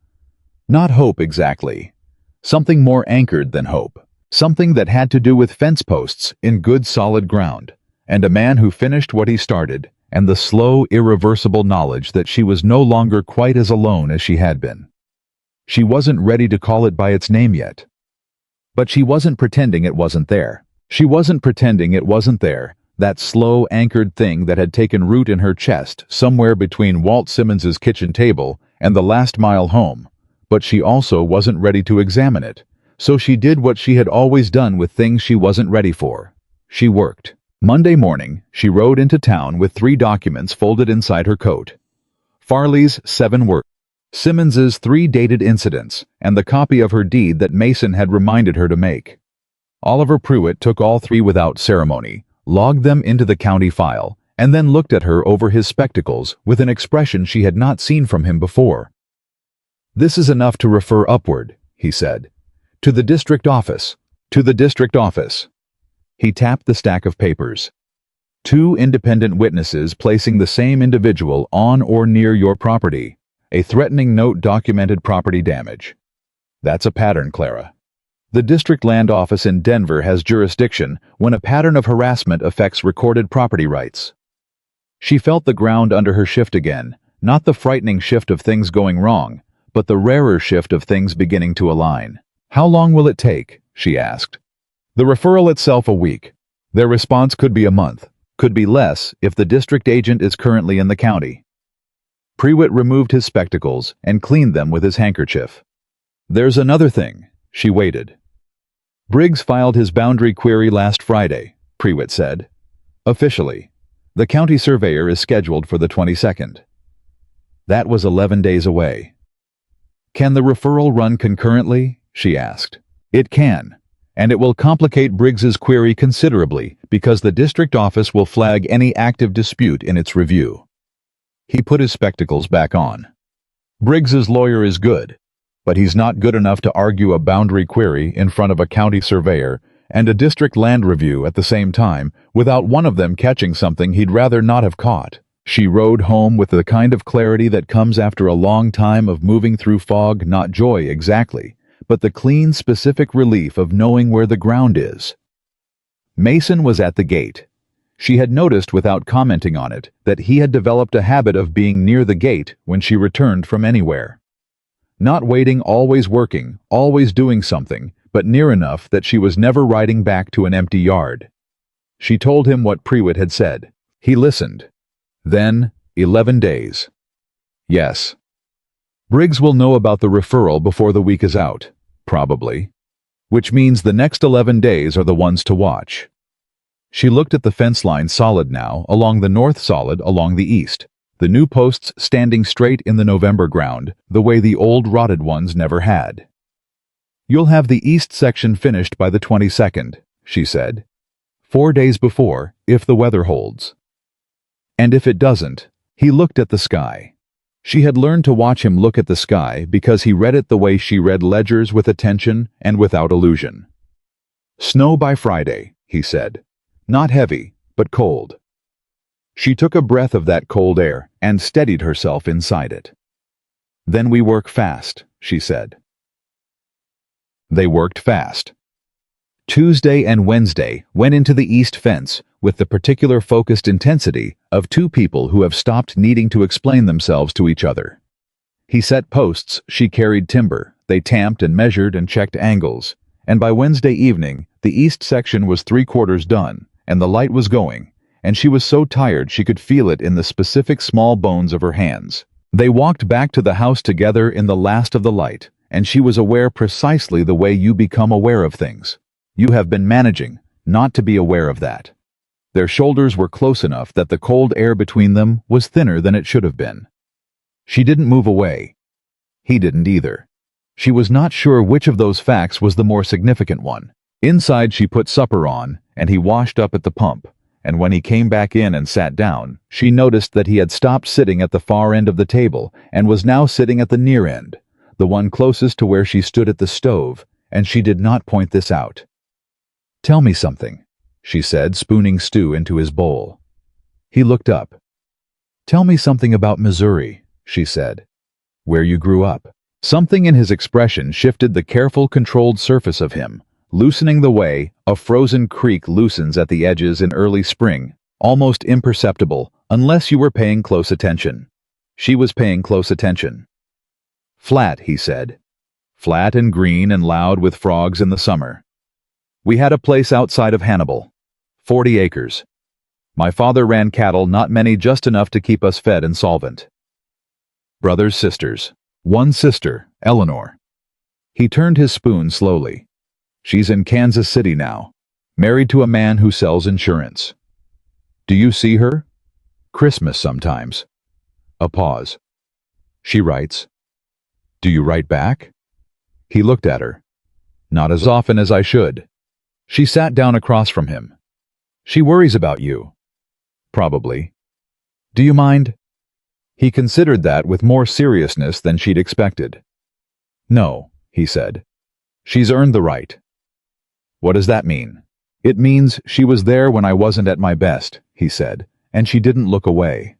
Not hope exactly. Something more anchored than hope. Something that had to do with fence posts in good solid ground, and a man who finished what he started, and the slow, irreversible knowledge that she was no longer quite as alone as she had been. She wasn't ready to call it by its name yet. But she wasn't pretending it wasn't there. She wasn't pretending it wasn't there, that slow, anchored thing that had taken root in her chest somewhere between Walt Simmons's kitchen table and the last mile home. But she also wasn't ready to examine it, so she did what she had always done with things she wasn't ready for. She worked. Monday morning, she rode into town with 3 documents folded inside her coat. Farley's 7 work, Simmons's 3 dated incidents, and the copy of her deed that Mason had reminded her to make. Oliver Pruitt took all 3 without ceremony, logged them into the county file, and then looked at her over his spectacles with an expression she had not seen from him before. "This is enough to refer upward," he said. "To the district office. To the district office." He tapped the stack of papers. 2 independent witnesses placing the same individual on or near your property. A threatening note documented property damage. That's a pattern, Clara. The district land office in Denver has jurisdiction when a pattern of harassment affects recorded property rights. She felt the ground under her shift again, not the frightening shift of things going wrong, but the rarer shift of things beginning to align. "How long will it take?" she asked. "The referral itself a week. Their response could be a month, could be less if the district agent is currently in the county." Pruitt removed his spectacles and cleaned them with his handkerchief. "There's another thing." She waited. "Briggs filed his boundary query last Friday," Pruitt said. "Officially. The county surveyor is scheduled for the 22nd. That was 11 days away. "Can the referral run concurrently?" she asked. "It can, and it will complicate Briggs's query considerably because the district office will flag any active dispute in its review." He put his spectacles back on. "Briggs's lawyer is good, but he's not good enough to argue a boundary query in front of a county surveyor and a district land review at the same time without one of them catching something he'd rather not have caught." She rode home with the kind of clarity that comes after a long time of moving through fog, not joy exactly, but the clean, specific relief of knowing where the ground is. Mason was at the gate. She had noticed without commenting on it that he had developed a habit of being near the gate when she returned from anywhere. Not waiting, always working, always doing something, but near enough that she was never riding back to an empty yard. She told him what Pruitt had said. He listened. Then, 11 days. Yes. Briggs will know about the referral before the week is out, probably. Which means the next 11 days are the ones to watch. She looked at the fence line solid now, along the north solid along the east, the new posts standing straight in the November ground, the way the old rotted ones never had. "You'll have the east section finished by the 22nd, she said. 4 days before, if the weather holds. And if it doesn't, he looked at the sky. She had learned to watch him look at the sky because he read it the way she read ledgers, with attention and without illusion. "Snow by Friday," he said. "Not heavy, but cold." She took a breath of that cold air and steadied herself inside it. "Then we work fast," she said. They worked fast. Tuesday and Wednesday went into the east fence with the particular focused intensity of 2 people who have stopped needing to explain themselves to each other. He set posts, she carried timber, they tamped and measured and checked angles, and by Wednesday evening the east section was 3/4 done, and the light was going, and she was so tired she could feel it in the specific small bones of her hands. They walked back to the house together in the last of the light, and she was aware precisely the way you become aware of things. You have been managing not to be aware of that. Their shoulders were close enough that the cold air between them was thinner than it should have been. She didn't move away. He didn't either. She was not sure which of those facts was the more significant one. Inside she put supper on, and he washed up at the pump, and when he came back in and sat down, she noticed that he had stopped sitting at the far end of the table and was now sitting at the near end, the one closest to where she stood at the stove, and she did not point this out. "Tell me something," she said, spooning stew into his bowl. He looked up. "Tell me something about Missouri," she said. "Where you grew up." Something in his expression shifted the careful, controlled surface of him, loosening the way a frozen creek loosens at the edges in early spring almost imperceptible unless you were paying close attention. She was paying close attention. Flat, he said. Flat and green and loud with frogs in the summer. We had a place outside of Hannibal. 40 acres. My father ran cattle, not many, just enough to keep us fed and solvent. Brothers, sisters. One sister, Eleanor. He turned his spoon slowly. She's in Kansas City now, married to a man who sells insurance. Do you see her? Christmas sometimes. A pause. She writes. Do you write back? He looked at her. Not as often as I should. She sat down across from him. She worries about you. Probably. Do you mind? He considered that with more seriousness than she'd expected. No, he said. She's earned the right. What does that mean? It means she was there when I wasn't at my best, he said, and she didn't look away.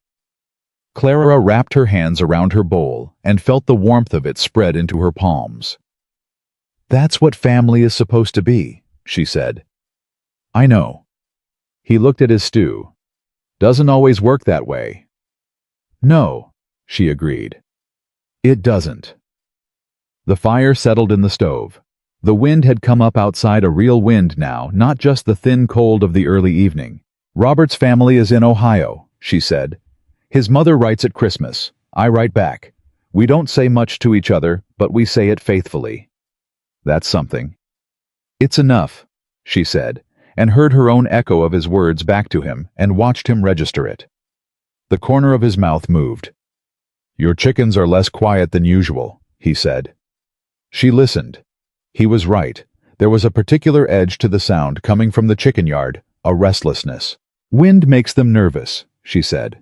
Clara wrapped her hands around her bowl and felt the warmth of it spread into her palms. That's what family is supposed to be, she said. I know. He looked at his stew. Doesn't always work that way. No, she agreed. It doesn't. The fire settled in the stove. The wind had come up outside, a real wind now, not just the thin cold of the early evening. Robert's family is in Ohio, she said. His mother writes at Christmas. I write back. We don't say much to each other, but we say it faithfully. That's something. It's enough, she said, and heard her own echo of his words back to him and watched him register it. The corner of his mouth moved. Your chickens are less quiet than usual, he said. She listened. He was right. There was a particular edge to the sound coming from the chicken yard, a restlessness. Wind makes them nervous, she said.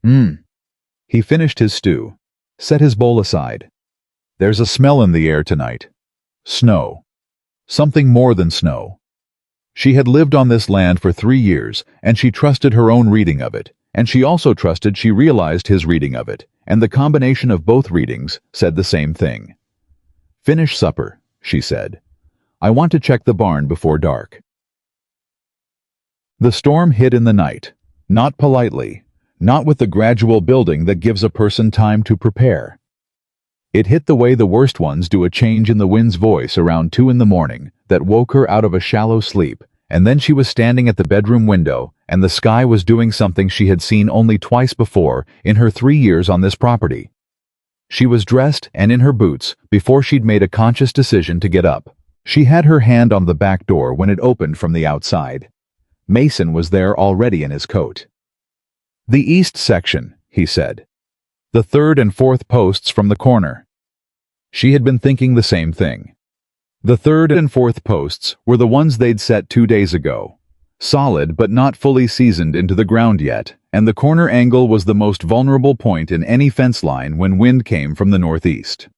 He finished his stew, set his bowl aside. There's a smell in the air tonight. Snow. Something more than snow. She had lived on this land for 3 years, and she trusted her own reading of it, and she also trusted she realized his reading of it, and the combination of both readings said the same thing. Finish supper, she said. I want to check the barn before dark. The storm hit in the night, not politely, not with the gradual building that gives a person time to prepare. It hit the way the worst ones do, a change in the wind's voice around 2 in the morning that woke her out of a shallow sleep, and then she was standing at the bedroom window, and the sky was doing something she had seen only twice before in her 3 years on this property. She was dressed and in her boots before she'd made a conscious decision to get up. She had her hand on the back door when it opened from the outside. Mason was there already in his coat. The east section, he said. The third and fourth posts from the corner. She had been thinking the same thing. The third and fourth posts were the ones they'd set 2 days ago. Solid but not fully seasoned into the ground yet, and the corner angle was the most vulnerable point in any fence line when wind came from the northeast.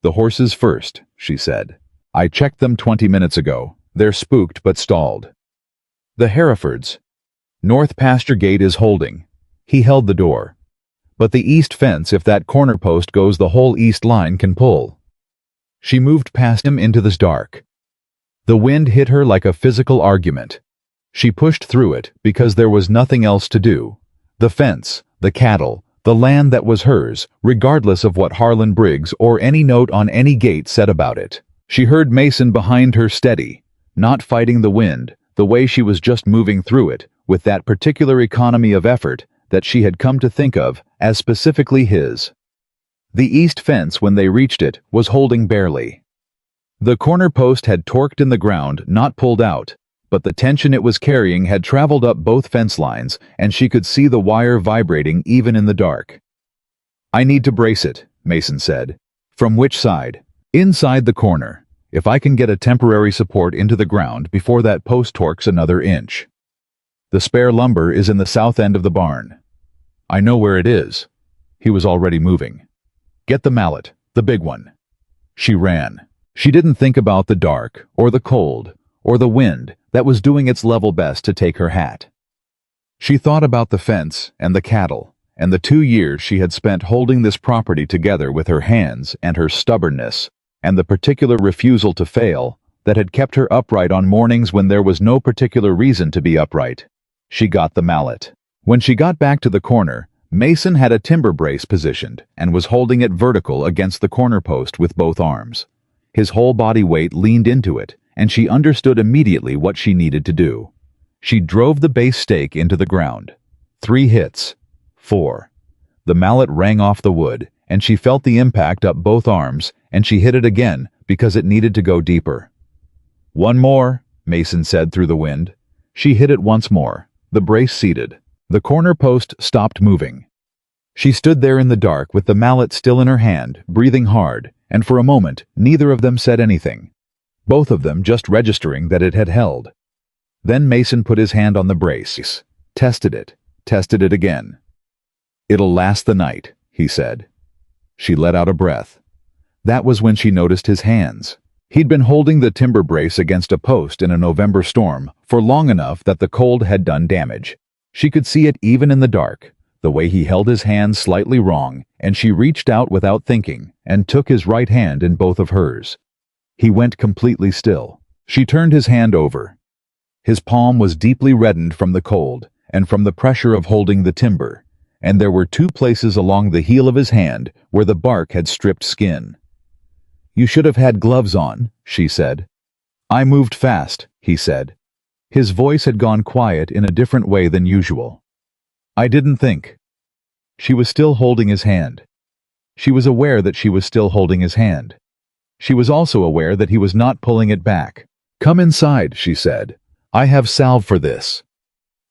The horses first, she said. I checked them 20 minutes ago. They're spooked but stalled. The Herefords. North pasture gate is holding. He held the door. But the east fence, if that corner post goes, the whole east line can pull. She moved past him into this dark. The wind hit her like a physical argument. She pushed through it because there was nothing else to do. The fence, the cattle, the land that was hers, regardless of what Harlan Briggs or any note on any gate said about it. She heard Mason behind her, steady, not fighting the wind, the way she was just moving through it, with that particular economy of effort that she had come to think of as specifically his. The east fence, when they reached it, was holding barely. The corner post had torqued in the ground, not pulled out, but the tension it was carrying had traveled up both fence lines, and she could see the wire vibrating even in the dark. I need to brace it, Mason said. From which side? Inside the corner. If I can get a temporary support into the ground before that post torques another inch. The spare lumber is in the south end of the barn. I know where it is. He was already moving. Get the mallet, the big one. She ran. She didn't think about the dark, or the cold, or the wind that was doing its level best to take her hat. She thought about the fence and the cattle, and the 2 years she had spent holding this property together with her hands and her stubbornness, and the particular refusal to fail that had kept her upright on mornings when there was no particular reason to be upright. She got the mallet. When she got back to the corner, Mason had a timber brace positioned and was holding it vertical against the corner post with both arms. His whole body weight leaned into it, and she understood immediately what she needed to do. She drove the base stake into the ground. 3 hits. 4. The mallet rang off the wood, and she felt the impact up both arms, and she hit it again because it needed to go deeper. 1 more, Mason said through the wind. She hit it once more. The brace seated. The corner post stopped moving. She stood there in the dark with the mallet still in her hand, breathing hard, and for a moment neither of them said anything, both of them just registering that it had held. Then Mason put his hand on the brace, tested it again. "It'll last the night," he said. She let out a breath. That was when she noticed his hands. He'd been holding the timber brace against a post in a November storm for long enough that the cold had done damage. She could see it even in the dark, the way he held his hands slightly wrong, and she reached out without thinking and took his right hand in both of hers. He went completely still. She turned his hand over. His palm was deeply reddened from the cold and from the pressure of holding the timber, and there were 2 places along the heel of his hand where the bark had stripped skin. "You should have had gloves on," she said. "I moved fast," he said. His voice had gone quiet in a different way than usual. "I didn't think." She was still holding his hand. She was aware that she was still holding his hand. She was also aware that he was not pulling it back. "Come inside," she said. "I have salve for this."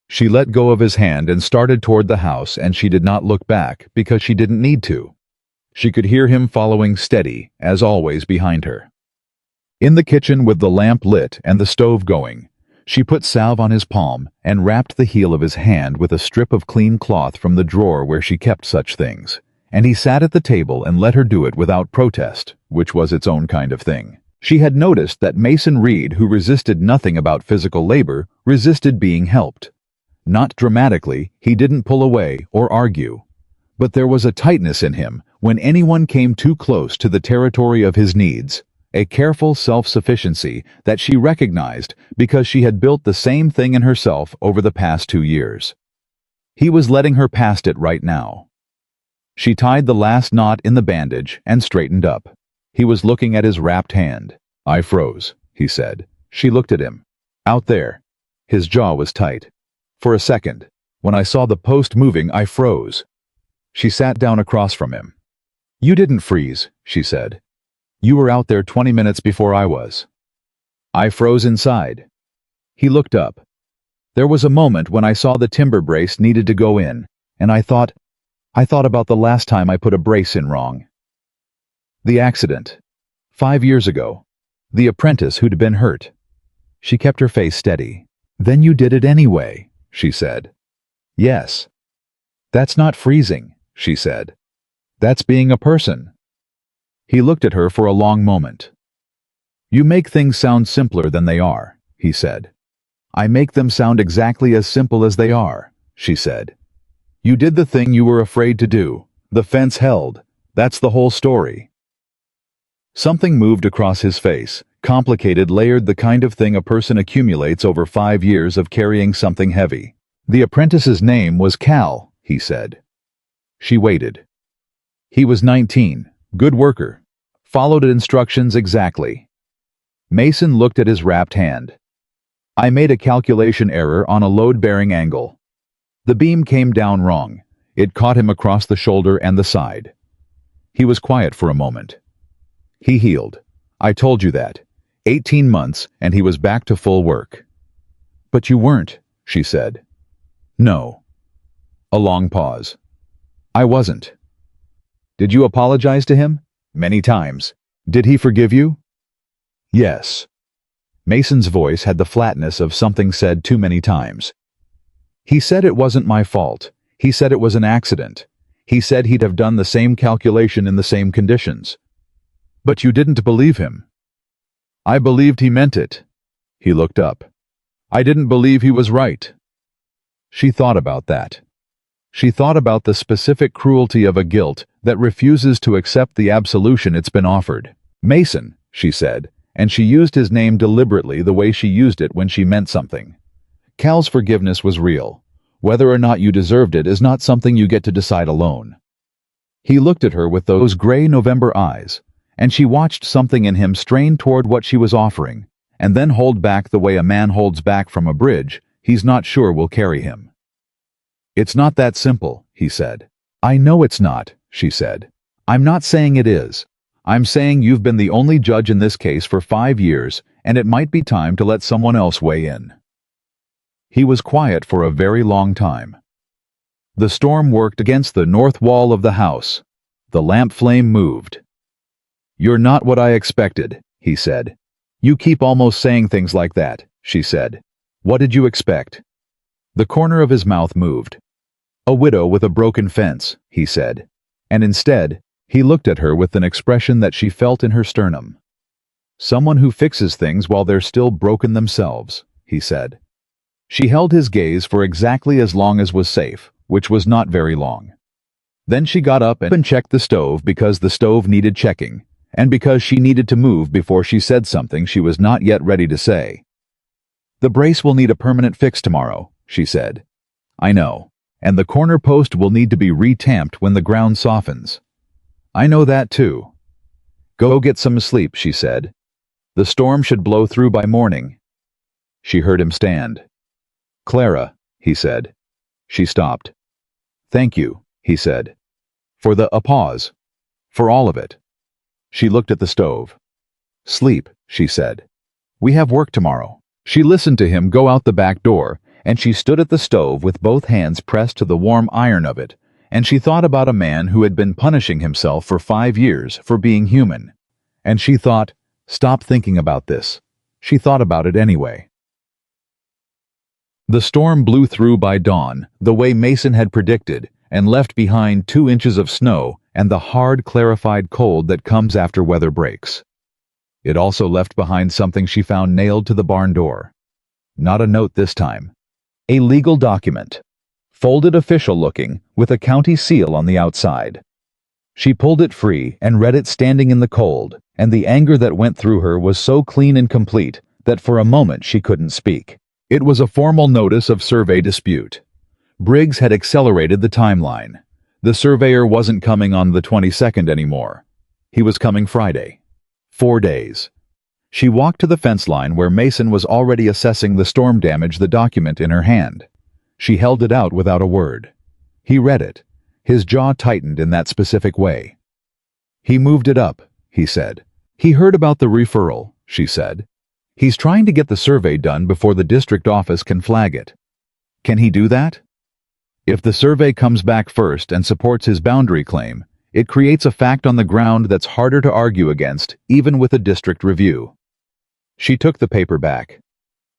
She let go of his hand and started toward the house, and she did not look back because she didn't need to. She could hear him following steady, as always, behind her. In the kitchen with the lamp lit and the stove going, she put salve on his palm and wrapped the heel of his hand with a strip of clean cloth from the drawer where she kept such things, and he sat at the table and let her do it without protest, which was its own kind of thing. She had noticed that Mason Reed, who resisted nothing about physical labor, resisted being helped. Not dramatically, he didn't pull away or argue. But there was a tightness in him when anyone came too close to the territory of his needs, a careful self-sufficiency that she recognized because she had built the same thing in herself over the past 2 years. He was letting her past it right now. She tied the last knot in the bandage and straightened up. He was looking at his wrapped hand. "I froze," he said. She looked at him. "Out there." His jaw was tight. "For a second. When I saw the post moving, I froze." She sat down across from him. "You didn't freeze," she said. "You were out there 20 minutes before I was." "I froze inside." He looked up. "There was a moment when I saw the timber brace needed to go in, and I thought about the last time I put a brace in wrong. The accident. 5 years ago. The apprentice who'd been hurt." She kept her face steady. "Then you did it anyway," she said. "Yes." "That's not freezing," she said. "That's being a person." He looked at her for a long moment. "You make things sound simpler than they are," he said. "I make them sound exactly as simple as they are," she said. "You did the thing you were afraid to do. The fence held. That's the whole story." Something moved across his face, complicated, layered, the kind of thing a person accumulates over 5 years of carrying something heavy. "The apprentice's name was Cal," he said. She waited. "He was 19, good worker. Followed instructions exactly." Mason looked at his wrapped hand. "I made a calculation error on a load-bearing angle. The beam came down wrong. It caught him across the shoulder and the side." He was quiet for a moment. "He healed. I told you that. 18 months, and he was back to full work." "But you weren't," she said. "No." A long pause. "I wasn't." "Did you apologize to him?" "Many times." "Did he forgive you?" "Yes." Mason's voice had the flatness of something said too many times. "He said it wasn't my fault. He said it was an accident. He said he'd have done the same calculation in the same conditions." "But you didn't believe him." "I believed he meant it." He looked up. "I didn't believe he was right." She thought about that. She thought about the specific cruelty of a guilt that refuses to accept the absolution it's been offered. "Mason," she said, and she used his name deliberately the way she used it when she meant something. Cal's forgiveness was real. Whether or not you deserved it is not something you get to decide alone. He looked at her with those gray November eyes, and she watched something in him strain toward what she was offering, and then hold back the way a man holds back from a bridge he's not sure will carry him. "It's not that simple," he said. "I know it's not," she said. "I'm not saying it is. I'm saying you've been the only judge in this case for 5 years, and it might be time to let someone else weigh in." He was quiet for a very long time. The storm worked against the north wall of the house. The lamp flame moved. "You're not what I expected," he said. "You keep almost saying things like that," she said. "What did you expect?" The corner of his mouth moved. "A widow with a broken fence," he said. And instead, he looked at her with an expression that she felt in her sternum. "Someone who fixes things while they're still broken themselves," he said. She held his gaze for exactly as long as was safe, which was not very long. Then she got up and checked the stove because the stove needed checking, and because she needed to move before she said something she was not yet ready to say. "The brace will need a permanent fix tomorrow," she said. "I know. And the corner post will need to be re-tamped when the ground softens." "I know that too." "Go get some sleep," she said. "The storm should blow through by morning." She heard him stand. "Clara," he said. She stopped. "Thank you," he said. "For a pause. For all of it." She looked at the stove. "Sleep," she said. "We have work tomorrow." She listened to him go out the back door, and she stood at the stove with both hands pressed to the warm iron of it, and she thought about a man who had been punishing himself for 5 years for being human. And she thought, stop thinking about this. She thought about it anyway. The storm blew through by dawn, the way Mason had predicted, and left behind 2 inches of snow and the hard, clarified cold that comes after weather breaks. It also left behind something she found nailed to the barn door. Not a note this time. A legal document. Folded official-looking, with a county seal on the outside. She pulled it free and read it standing in the cold, and the anger that went through her was so clean and complete that for a moment she couldn't speak. It was a formal notice of survey dispute. Briggs had accelerated the timeline. The surveyor wasn't coming on the 22nd anymore. He was coming Friday. 4 days. She walked to the fence line where Mason was already assessing the storm damage, the document in her hand. She held it out without a word. He read it. His jaw tightened in that specific way. "He moved it up," he said. "He heard about the referral," she said. "He's trying to get the survey done before the district office can flag it." Can he do that? If the survey comes back first and supports his boundary claim, it creates a fact on the ground that's harder to argue against, even with a district review. She took the paper back.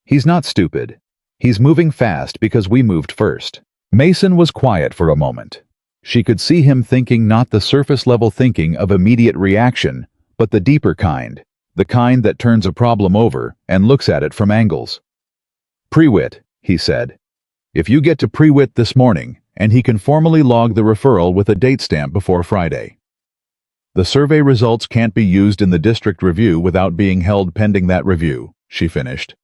"He's not stupid. He's moving fast because we moved first." Mason was quiet for a moment. She could see him thinking not the surface-level thinking of immediate reaction, but the deeper kind, the kind that turns a problem over and looks at it from angles. "Prewitt," he said. "If you get to Prewitt this morning, and he can formally log the referral with a date stamp before Friday. The survey results can't be used in the district review without being held pending that review," she finished.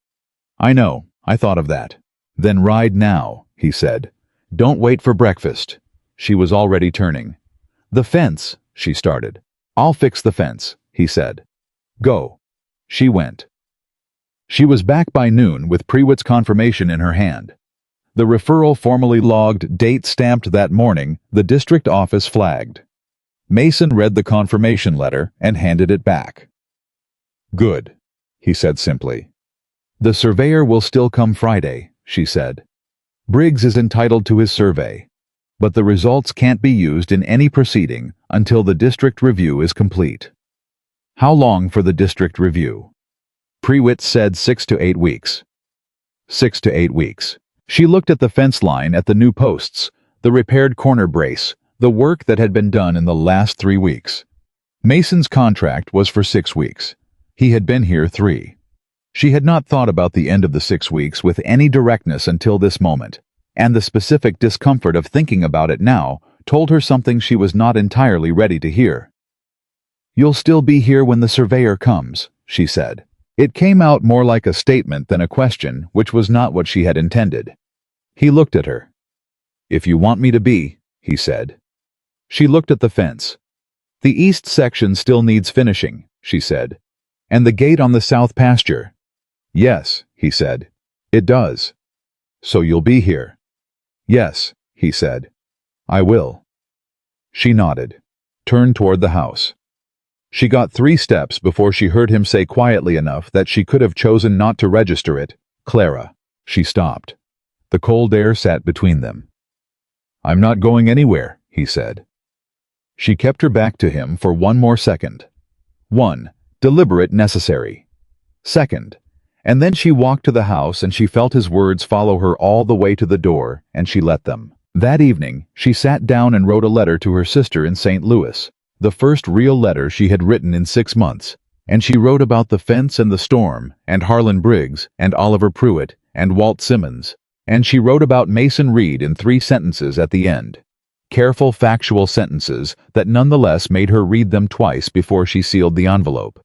"I know, I thought of that." "Then ride now," he said. "Don't wait for breakfast." She was already turning. "The fence," she started. "I'll fix the fence," he said. "Go." She went. She was back by noon with Prewitt's confirmation in her hand. The referral formally logged, date stamped that morning, the district office flagged. Mason read the confirmation letter and handed it back. "Good," he said simply. "The surveyor will still come Friday," she said. "Briggs is entitled to his survey, but the results can't be used in any proceeding until the district review is complete." "How long for the district review?" Prewitt said 6 to 8 weeks. 6 to 8 weeks. She looked at the fence line, at the new posts, the repaired corner brace, the work that had been done in the last 3 weeks. Mason's contract was for 6 weeks. He had been here 3. She had not thought about the end of the 6 weeks with any directness until this moment, and the specific discomfort of thinking about it now told her something she was not entirely ready to hear. "You'll still be here when the surveyor comes," she said. It came out more like a statement than a question, which was not what she had intended. He looked at her. "If you want me to be," he said. She looked at the fence. "The east section still needs finishing," she said. "And the gate on the south pasture." "Yes," he said. "It does." "So you'll be here?" "Yes," he said. "I will." She nodded, turned toward the house. She got 3 steps before she heard him say quietly enough that she could have chosen not to register it, "Clara." She stopped. The cold air sat between them. "I'm not going anywhere," he said. She kept her back to him for one more second. 1. Deliberate, necessary. 2nd. And then she walked to the house and she felt his words follow her all the way to the door, and she let them. That evening, she sat down and wrote a letter to her sister in St. Louis, the first real letter she had written in 6 months, and she wrote about the fence and the storm, and Harlan Briggs, and Oliver Pruitt, and Walt Simmons, and she wrote about Mason Reed in 3 sentences at the end. Careful, factual sentences that nonetheless made her read them twice before she sealed the envelope.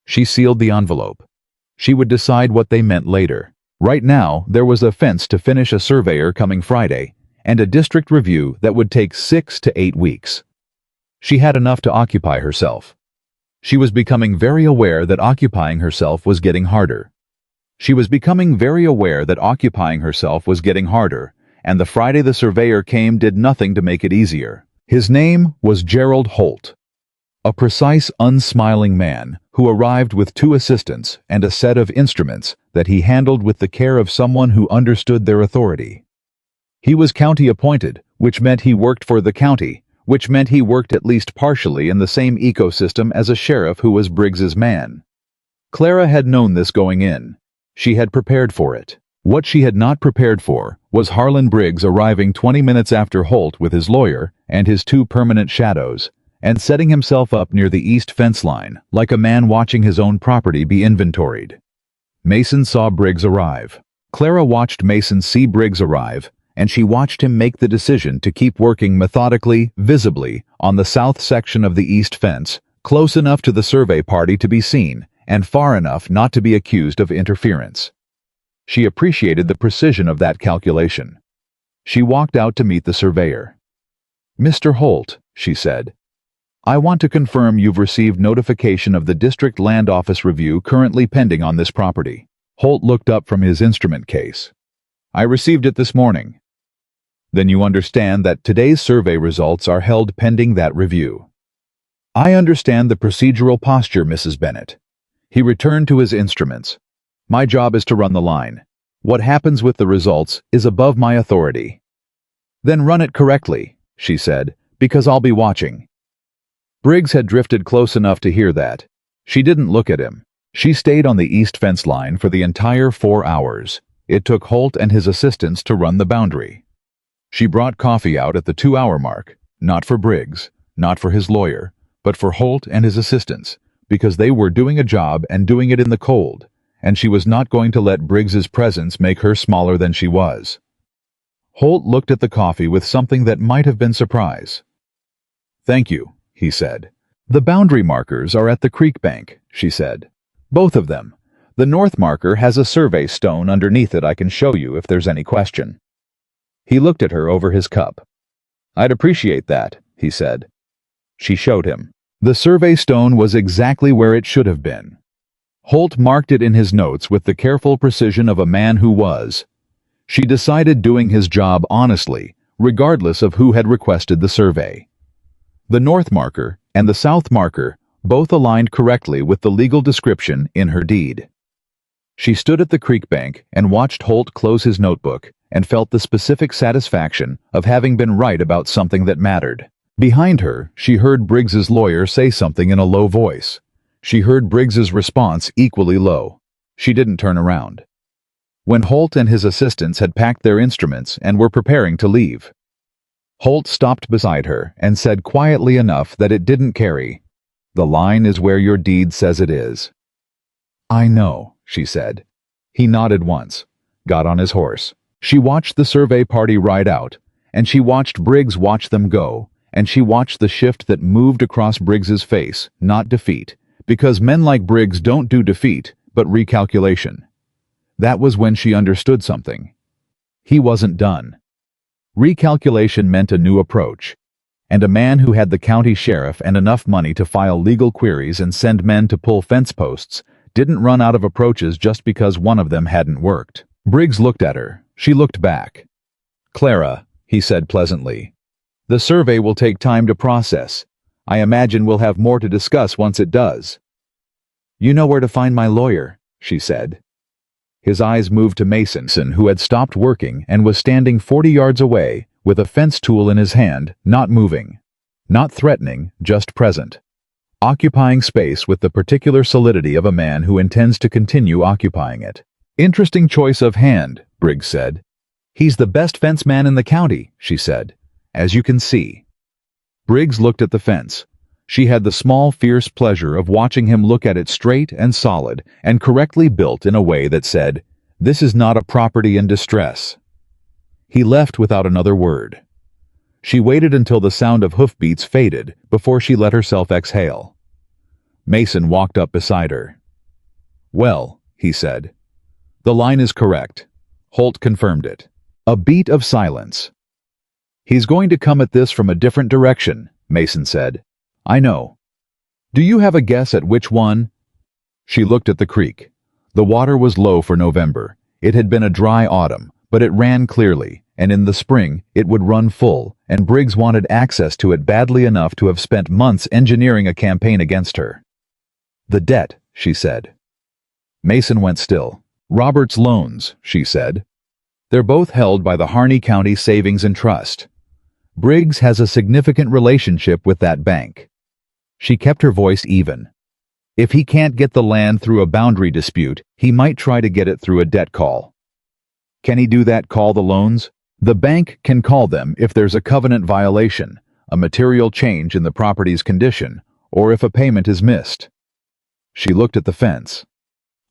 She sealed the envelope. She would decide what they meant later. Right now, there was a fence to finish, a surveyor coming Friday, and a district review that would take 6 to 8 weeks. She had enough to occupy herself. She was becoming very aware that occupying herself was getting harder. She was becoming very aware that occupying herself was getting harder, and the Friday the surveyor came did nothing to make it easier. His name was Gerald Holt. A precise, unsmiling man who arrived with 2 assistants and a set of instruments that he handled with the care of someone who understood their authority. He was county appointed, which meant he worked for the county, which meant he worked at least partially in the same ecosystem as a sheriff who was Briggs's man. Clara had known this going in. She had prepared for it. What she had not prepared for was Harlan Briggs arriving 20 minutes after Holt with his lawyer and his 2 permanent shadows, and setting himself up near the east fence line, like a man watching his own property be inventoried. Mason saw Briggs arrive. Clara watched Mason see Briggs arrive, and she watched him make the decision to keep working methodically, visibly, on the south section of the east fence, close enough to the survey party to be seen, and far enough not to be accused of interference. She appreciated the precision of that calculation. She walked out to meet the surveyor. "Mr. Holt," she said, "I want to confirm you've received notification of the District Land Office review currently pending on this property." Holt looked up from his instrument case. "I received it this morning." "Then you understand that today's survey results are held pending that review." "I understand the procedural posture, Mrs. Bennett." He returned to his instruments. "My job is to run the line. What happens with the results is above my authority." "Then run it correctly," she said, "because I'll be watching." Briggs had drifted close enough to hear that. She didn't look at him. She stayed on the east fence line for the entire 4 hours. It took Holt and his assistants to run the boundary. She brought coffee out at the 2-hour mark, not for Briggs, not for his lawyer, but for Holt and his assistants, because they were doing a job and doing it in the cold, and she was not going to let Briggs's presence make her smaller than she was. Holt looked at the coffee with something that might have been surprise. "Thank you," he said. "The boundary markers are at the creek bank," she said. "Both of them. The north marker has a survey stone underneath it I can show you if there's any question." He looked at her over his cup. "I'd appreciate that," he said. She showed him. The survey stone was exactly where it should have been. Holt marked it in his notes with the careful precision of a man who was. She decided doing his job honestly, regardless of who had requested the survey. The north marker and the south marker both aligned correctly with the legal description in her deed. She stood at the creek bank and watched Holt close his notebook and felt the specific satisfaction of having been right about something that mattered. Behind her, she heard Briggs's lawyer say something in a low voice. She heard Briggs's response equally low. She didn't turn around. When Holt and his assistants had packed their instruments and were preparing to leave, Holt stopped beside her and said quietly enough that it didn't carry, "The line is where your deed says it is." "I know," she said. He nodded once, got on his horse. She watched the survey party ride out, and she watched Briggs watch them go, and she watched the shift that moved across Briggs's face, not defeat, because men like Briggs don't do defeat, but recalculation. That was when she understood something. He wasn't done. Recalculation meant a new approach, and a man who had the county sheriff and enough money to file legal queries and send men to pull fence posts didn't run out of approaches just because one of them hadn't worked. Briggs looked at her. She looked back. "Clara," he said pleasantly, "the survey will take time to process. I imagine we'll have more to discuss once it does." "You know where to find my lawyer," she said. His eyes moved to Mason, who had stopped working and was standing 40 yards away with a fence tool in his hand, not moving. Not threatening, just present. Occupying space with the particular solidity of a man who intends to continue occupying it. "Interesting choice of hand," Briggs said. "He's the best fence man in the county," she said, "as you can see." Briggs looked at the fence. She had the small, fierce pleasure of watching him look at it straight and solid and correctly built in a way that said, "This is not a property in distress." He left without another word. She waited until the sound of hoofbeats faded before she let herself exhale. Mason walked up beside her. "Well," he said, "the line is correct." Holt confirmed it. A beat of silence. "He's going to come at this from a different direction," Mason said. "I know. Do you have a guess at which one?" She looked at the creek. The water was low for November. It had been a dry autumn, but it ran clearly, and in the spring it would run full, and Briggs wanted access to it badly enough to have spent months engineering a campaign against her. "The debt," she said. Mason went still. "Robert's loans," she said. "They're both held by the Harney County Savings and Trust. Briggs has a significant relationship with that bank." She kept her voice even. "If he can't get the land through a boundary dispute, he might try to get it through a debt call." "Can he do that, call the loans?" "The bank can call them if there's a covenant violation, a material change in the property's condition, or if a payment is missed." She looked at the fence.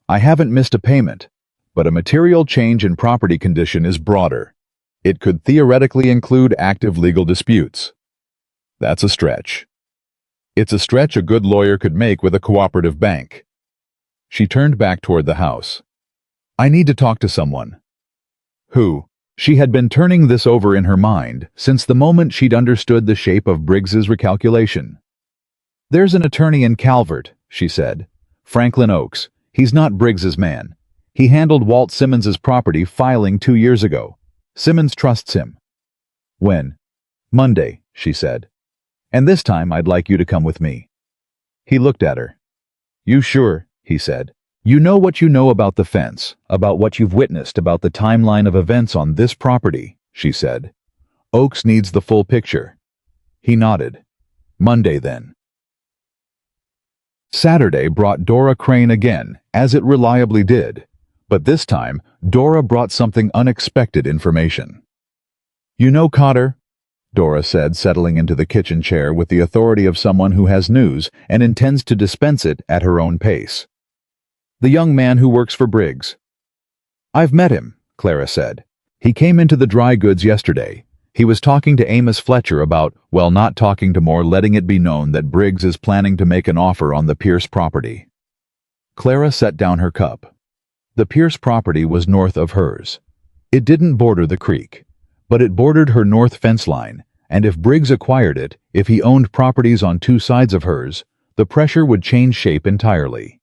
"I haven't missed a payment, but a material change in property condition is broader. It could theoretically include active legal disputes." "That's a stretch." "It's a stretch a good lawyer could make with a cooperative bank." She turned back toward the house. "I need to talk to someone." "Who?" She had been turning this over in her mind since the moment she'd understood the shape of Briggs's recalculation. "There's an attorney in Calvert," she said. "Franklin Oaks. He's not Briggs's man. He handled Walt Simmons's property filing 2 years ago. Simmons trusts him." "When?" "Monday," she said. "And this time I'd like you to come with me." He looked at her. "You sure?" he said. "You know what you know about the fence, about what you've witnessed, about the timeline of events on this property," she said. "Oaks needs the full picture." He nodded. "Monday, then." Saturday brought Dora Crane again, as it reliably did. But this time, Dora brought something unexpected information. "You know Cotter?" Dora said, settling into the kitchen chair with the authority of someone who has news and intends to dispense it at her own pace. "The young man who works for Briggs." "I've met him," Clara said. "He came into the dry goods yesterday. He was talking to Amos Fletcher about, well, not talking to more, letting it be known that Briggs is planning to make an offer on the Pierce property." Clara set down her cup. The Pierce property was north of hers. It didn't border the creek, but it bordered her north fence line, and if Briggs acquired it, if he owned properties on 2 sides of hers, the pressure would change shape entirely.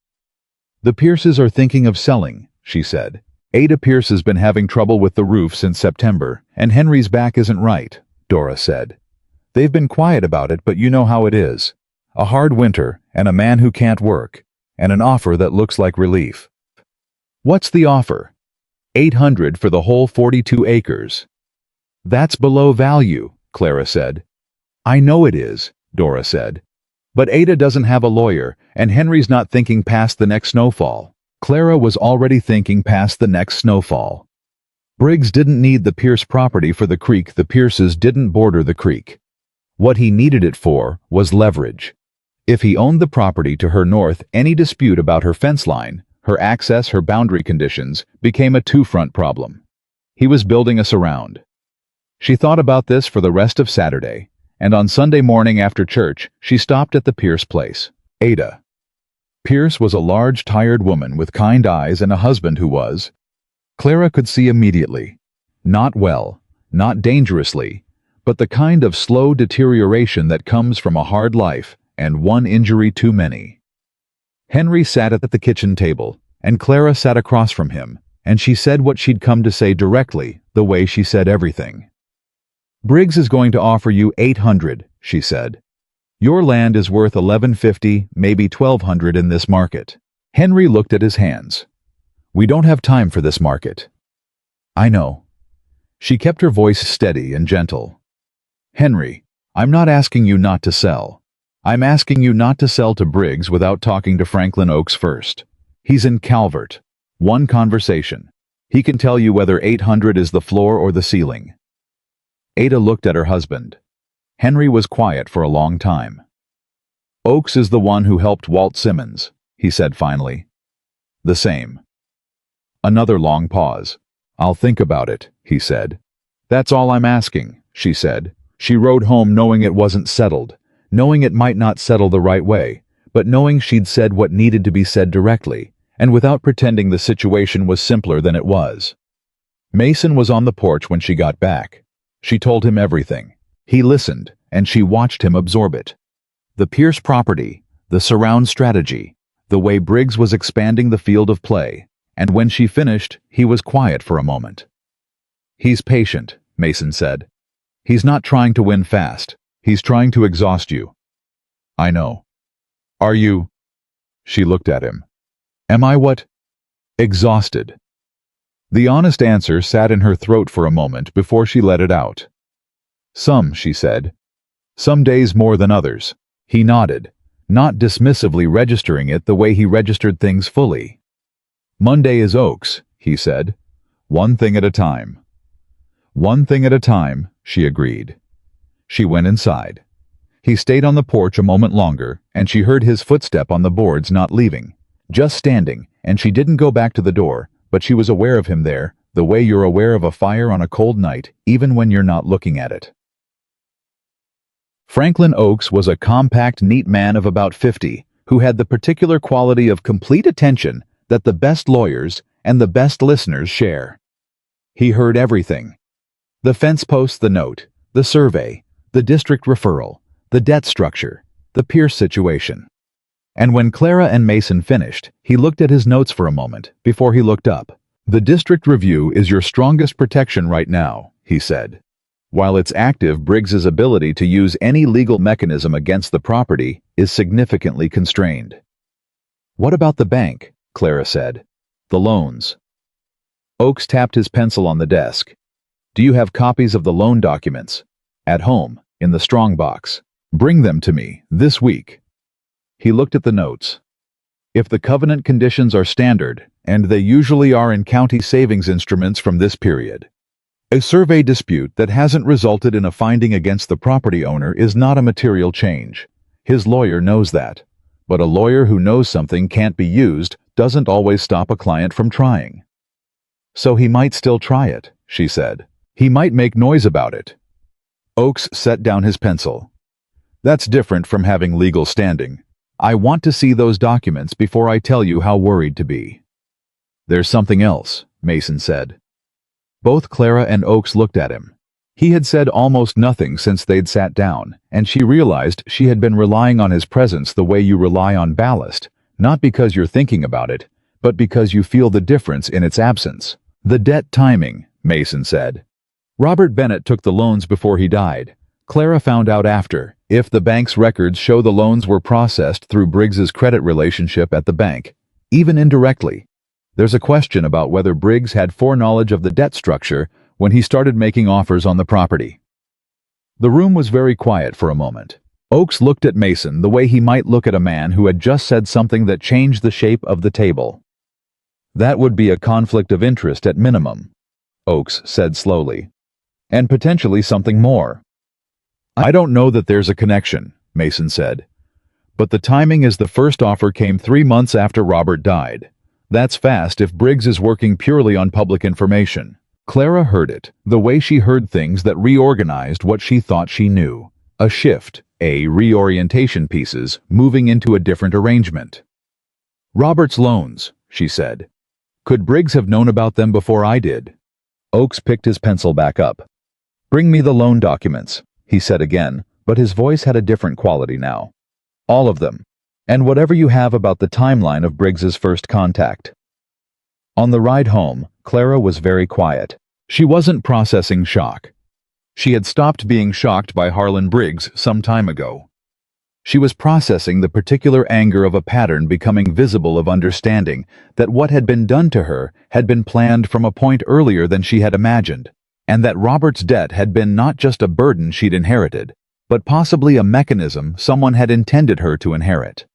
"The Pierces are thinking of selling," she said. "Ada Pierce has been having trouble with the roof since September, and Henry's back isn't right," Dora said. "They've been quiet about it, but you know how it is. A hard winter, and a man who can't work, and an offer that looks like relief." "What's the offer?" $800 for the whole 42 acres. "That's below value," Clara said. "I know it is," Dora said. "But Ada doesn't have a lawyer, and Henry's not thinking past the next snowfall." Clara was already thinking past the next snowfall. Briggs didn't need the Pierce property for the creek. The Pierces didn't border the creek. What he needed it for was leverage. If he owned the property to her north, any dispute about her fence line, her access, her boundary conditions, became a two-front problem. He was building a surround. She thought about this for the rest of Saturday, and on Sunday morning after church, she stopped at the Pierce place. Ada. Pierce was a large, tired woman with kind eyes and a husband who was, Clara could see immediately, not well, not dangerously, but the kind of slow deterioration that comes from a hard life and one injury too many. Henry sat at the kitchen table, and Clara sat across from him, and she said what she'd come to say directly, the way she said everything. "Briggs is going to offer you $800, she said. "Your land is worth $1,150, maybe $1,200 in this market." Henry looked at his hands. "We don't have time for this market." "I know." She kept her voice steady and gentle. "Henry, I'm not asking you not to sell. I'm asking you not to sell to Briggs without talking to Franklin Oaks first. He's in Calvert. One conversation. He can tell you whether 800 is the floor or the ceiling." Ada looked at her husband. Henry was quiet for a long time. "Oaks is the one who helped Walt Simmons," he said finally. "The same." Another long pause. "I'll think about it," he said. "That's all I'm asking," she said. She rode home knowing it wasn't settled, knowing it might not settle the right way, but knowing she'd said what needed to be said directly, and without pretending the situation was simpler than it was. Mason was on the porch when she got back. She told him everything. He listened, and she watched him absorb it. The Pierce property, the surround strategy, the way Briggs was expanding the field of play, and when she finished, he was quiet for a moment. "He's patient," Mason said. "He's not trying to win fast. He's trying to exhaust you." "I know." "Are you?" She looked at him. "Am I what?" "Exhausted." The honest answer sat in her throat for a moment before she let it out. "Some," she said. "Some days more than others." He nodded, not dismissively registering it the way he registered things fully. "Monday is Oaks," he said. "One thing at a time." "One thing at a time," she agreed. She went inside. He stayed on the porch a moment longer, and she heard his footstep on the boards, not leaving, just standing, and she didn't go back to the door, but she was aware of him there, the way you're aware of a fire on a cold night, even when you're not looking at it. Franklin Oaks was a compact, neat man of about 50, who had the particular quality of complete attention that the best lawyers and the best listeners share. He heard everything. The fence post, the note, the survey, the district referral, the debt structure, the Pierce situation. And when Clara and Mason finished, he looked at his notes for a moment before he looked up. "The district review is your strongest protection right now," he said. "While it's active, Briggs's ability to use any legal mechanism against the property is significantly constrained." "What about the bank?" Clara said. "The loans." Oaks tapped his pencil on the desk. "Do you have copies of the loan documents?" "At home, in the strongbox." "Bring them to me, this week." He looked at the notes. "If the covenant conditions are standard, and they usually are in county savings instruments from this period. A survey dispute that hasn't resulted in a finding against the property owner is not a material change. His lawyer knows that. But a lawyer who knows something can't be used doesn't always stop a client from trying." "So he might still try it," she said. "He might make noise about it." Oaks set down his pencil. "That's different from having legal standing. I want to see those documents before I tell you how worried to be." "There's something else," Mason said. Both Clara and Oaks looked at him. He had said almost nothing since they'd sat down, and she realized she had been relying on his presence the way you rely on ballast, not because you're thinking about it, but because you feel the difference in its absence. "The debt timing," Mason said. "Robert Bennett took the loans before he died. Clara found out after. If the bank's records show the loans were processed through Briggs's credit relationship at the bank, even indirectly. There's a question about whether Briggs had foreknowledge of the debt structure when he started making offers on the property." The room was very quiet for a moment. Oaks looked at Mason the way he might look at a man who had just said something that changed the shape of the table. "That would be a conflict of interest at minimum," Oaks said slowly. "And potentially something more." "I don't know that there's a connection," Mason said. "But the timing is the first offer came 3 months after Robert died. That's fast if Briggs is working purely on public information." Clara heard it, the way she heard things that reorganized what she thought she knew. A shift, a reorientation, pieces moving into a different arrangement. Robert's loans, she said. Could Briggs have known about them before I did? Oakes picked his pencil back up. Bring me the loan documents, he said again, but his voice had a different quality now. All of them. And whatever you have about the timeline of Briggs's first contact. On the ride home, Clara was very quiet. She wasn't processing shock. She had stopped being shocked by Harlan Briggs some time ago. She was processing the particular anger of a pattern becoming visible of understanding that what had been done to her had been planned from a point earlier than she had imagined, and that Robert's debt had been not just a burden she'd inherited, but possibly a mechanism someone had intended her to inherit.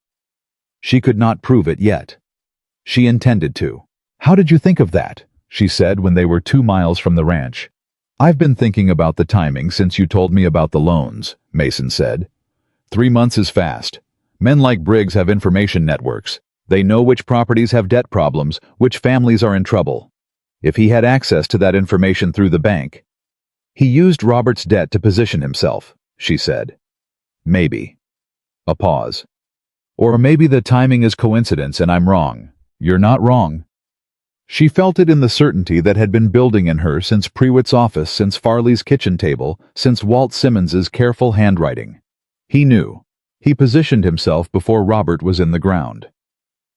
She could not prove it yet. She intended to. How did you think of that? She said when they were 2 miles from the ranch. I've been thinking about the timing since you told me about the loans, Mason said. 3 months is fast. Men like Briggs have information networks. They know which properties have debt problems, which families are in trouble. If he had access to that information through the bank. He used Robert's debt to position himself, she said. Maybe. A pause. Or maybe the timing is coincidence and I'm wrong. You're not wrong. She felt it in the certainty that had been building in her since Prewitt's office, since Farley's kitchen table, since Walt Simmons's careful handwriting. He knew. He positioned himself before Robert was in the ground.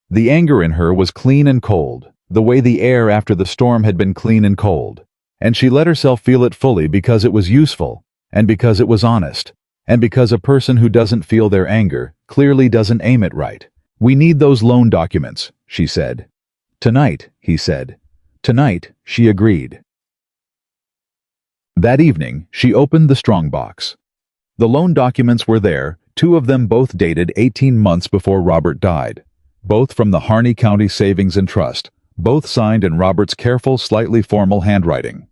The anger in her was clean and cold, the way the air after the storm had been clean and cold, and she let herself feel it fully because it was useful, and because it was honest, and because a person who doesn't feel their anger clearly doesn't aim it right. We need those loan documents, she said. Tonight, he said. Tonight, she agreed. That evening, she opened the strongbox. The loan documents were there, 2 of them both dated 18 months before Robert died, both from the Harney County Savings and Trust, both signed in Robert's careful, slightly formal handwriting.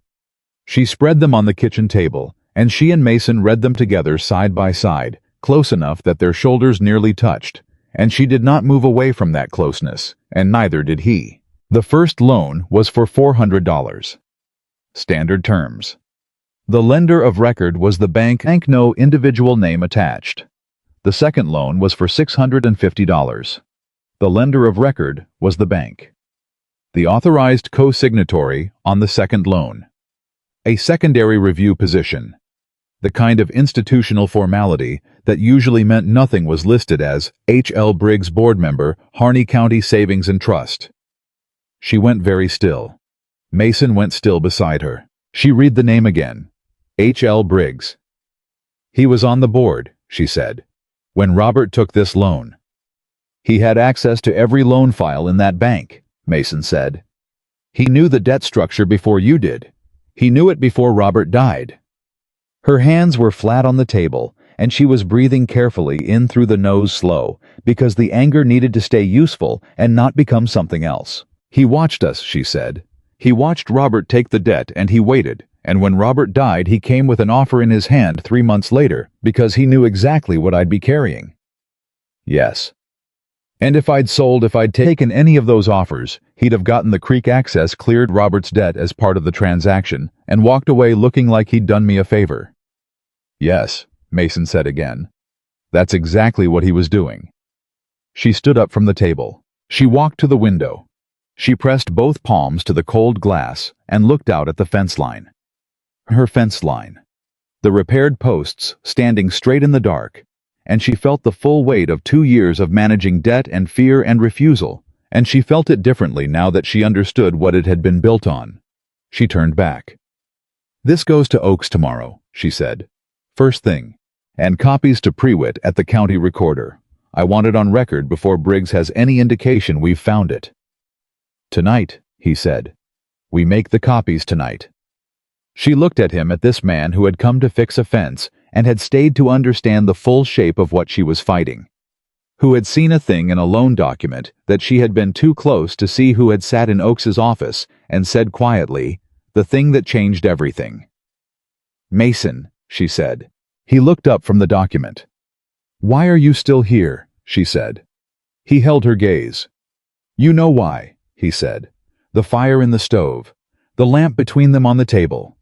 She spread them on the kitchen table, and she and Mason read them together side by side, close enough that their shoulders nearly touched, and she did not move away from that closeness, and neither did he. The first loan was for $400. Standard terms. The lender of record was the bank, no individual name attached. The second loan was for $650. The lender of record was the bank. The authorized co-signatory on the second loan. A secondary review position. The kind of institutional formality that usually meant nothing was listed as H.L. Briggs board member, Harney County Savings and Trust. She went very still. Mason went still beside her. She read the name again. H.L. Briggs. He was on the board, she said, when Robert took this loan. He had access to every loan file in that bank, Mason said. He knew the debt structure before you did. He knew it before Robert died. Her hands were flat on the table, and she was breathing carefully in through the nose slow, because the anger needed to stay useful and not become something else. He watched us, she said. He watched Robert take the debt, and he waited, and when Robert died he came with an offer in his hand 3 months later, because he knew exactly what I'd be carrying. Yes. And if I'd taken any of those offers, he'd have gotten the creek access, cleared Robert's debt as part of the transaction, and walked away looking like he'd done me a favor. Yes, Mason said again. That's exactly what he was doing. She stood up from the table. She walked to the window. She pressed both palms to the cold glass and looked out at the fence line. Her fence line. The repaired posts standing straight in the dark, and she felt the full weight of 2 years of managing debt and fear and refusal, and she felt it differently now that she understood what it had been built on. She turned back. This goes to Oakes tomorrow, she said. First thing. And copies to Prewitt at the county recorder. I want it on record before Briggs has any indication we've found it. Tonight, he said. We make the copies tonight. She looked at him, at this man who had come to fix a fence and had stayed to understand the full shape of what she was fighting, who had seen a thing in a loan document that she had been too close to see, who had sat in Oakes's office and said quietly, the thing that changed everything. Mason, she said. He looked up from the document. Why are you still here? She said. He held her gaze. You know why, he said. The fire in the stove, the lamp between them on the table,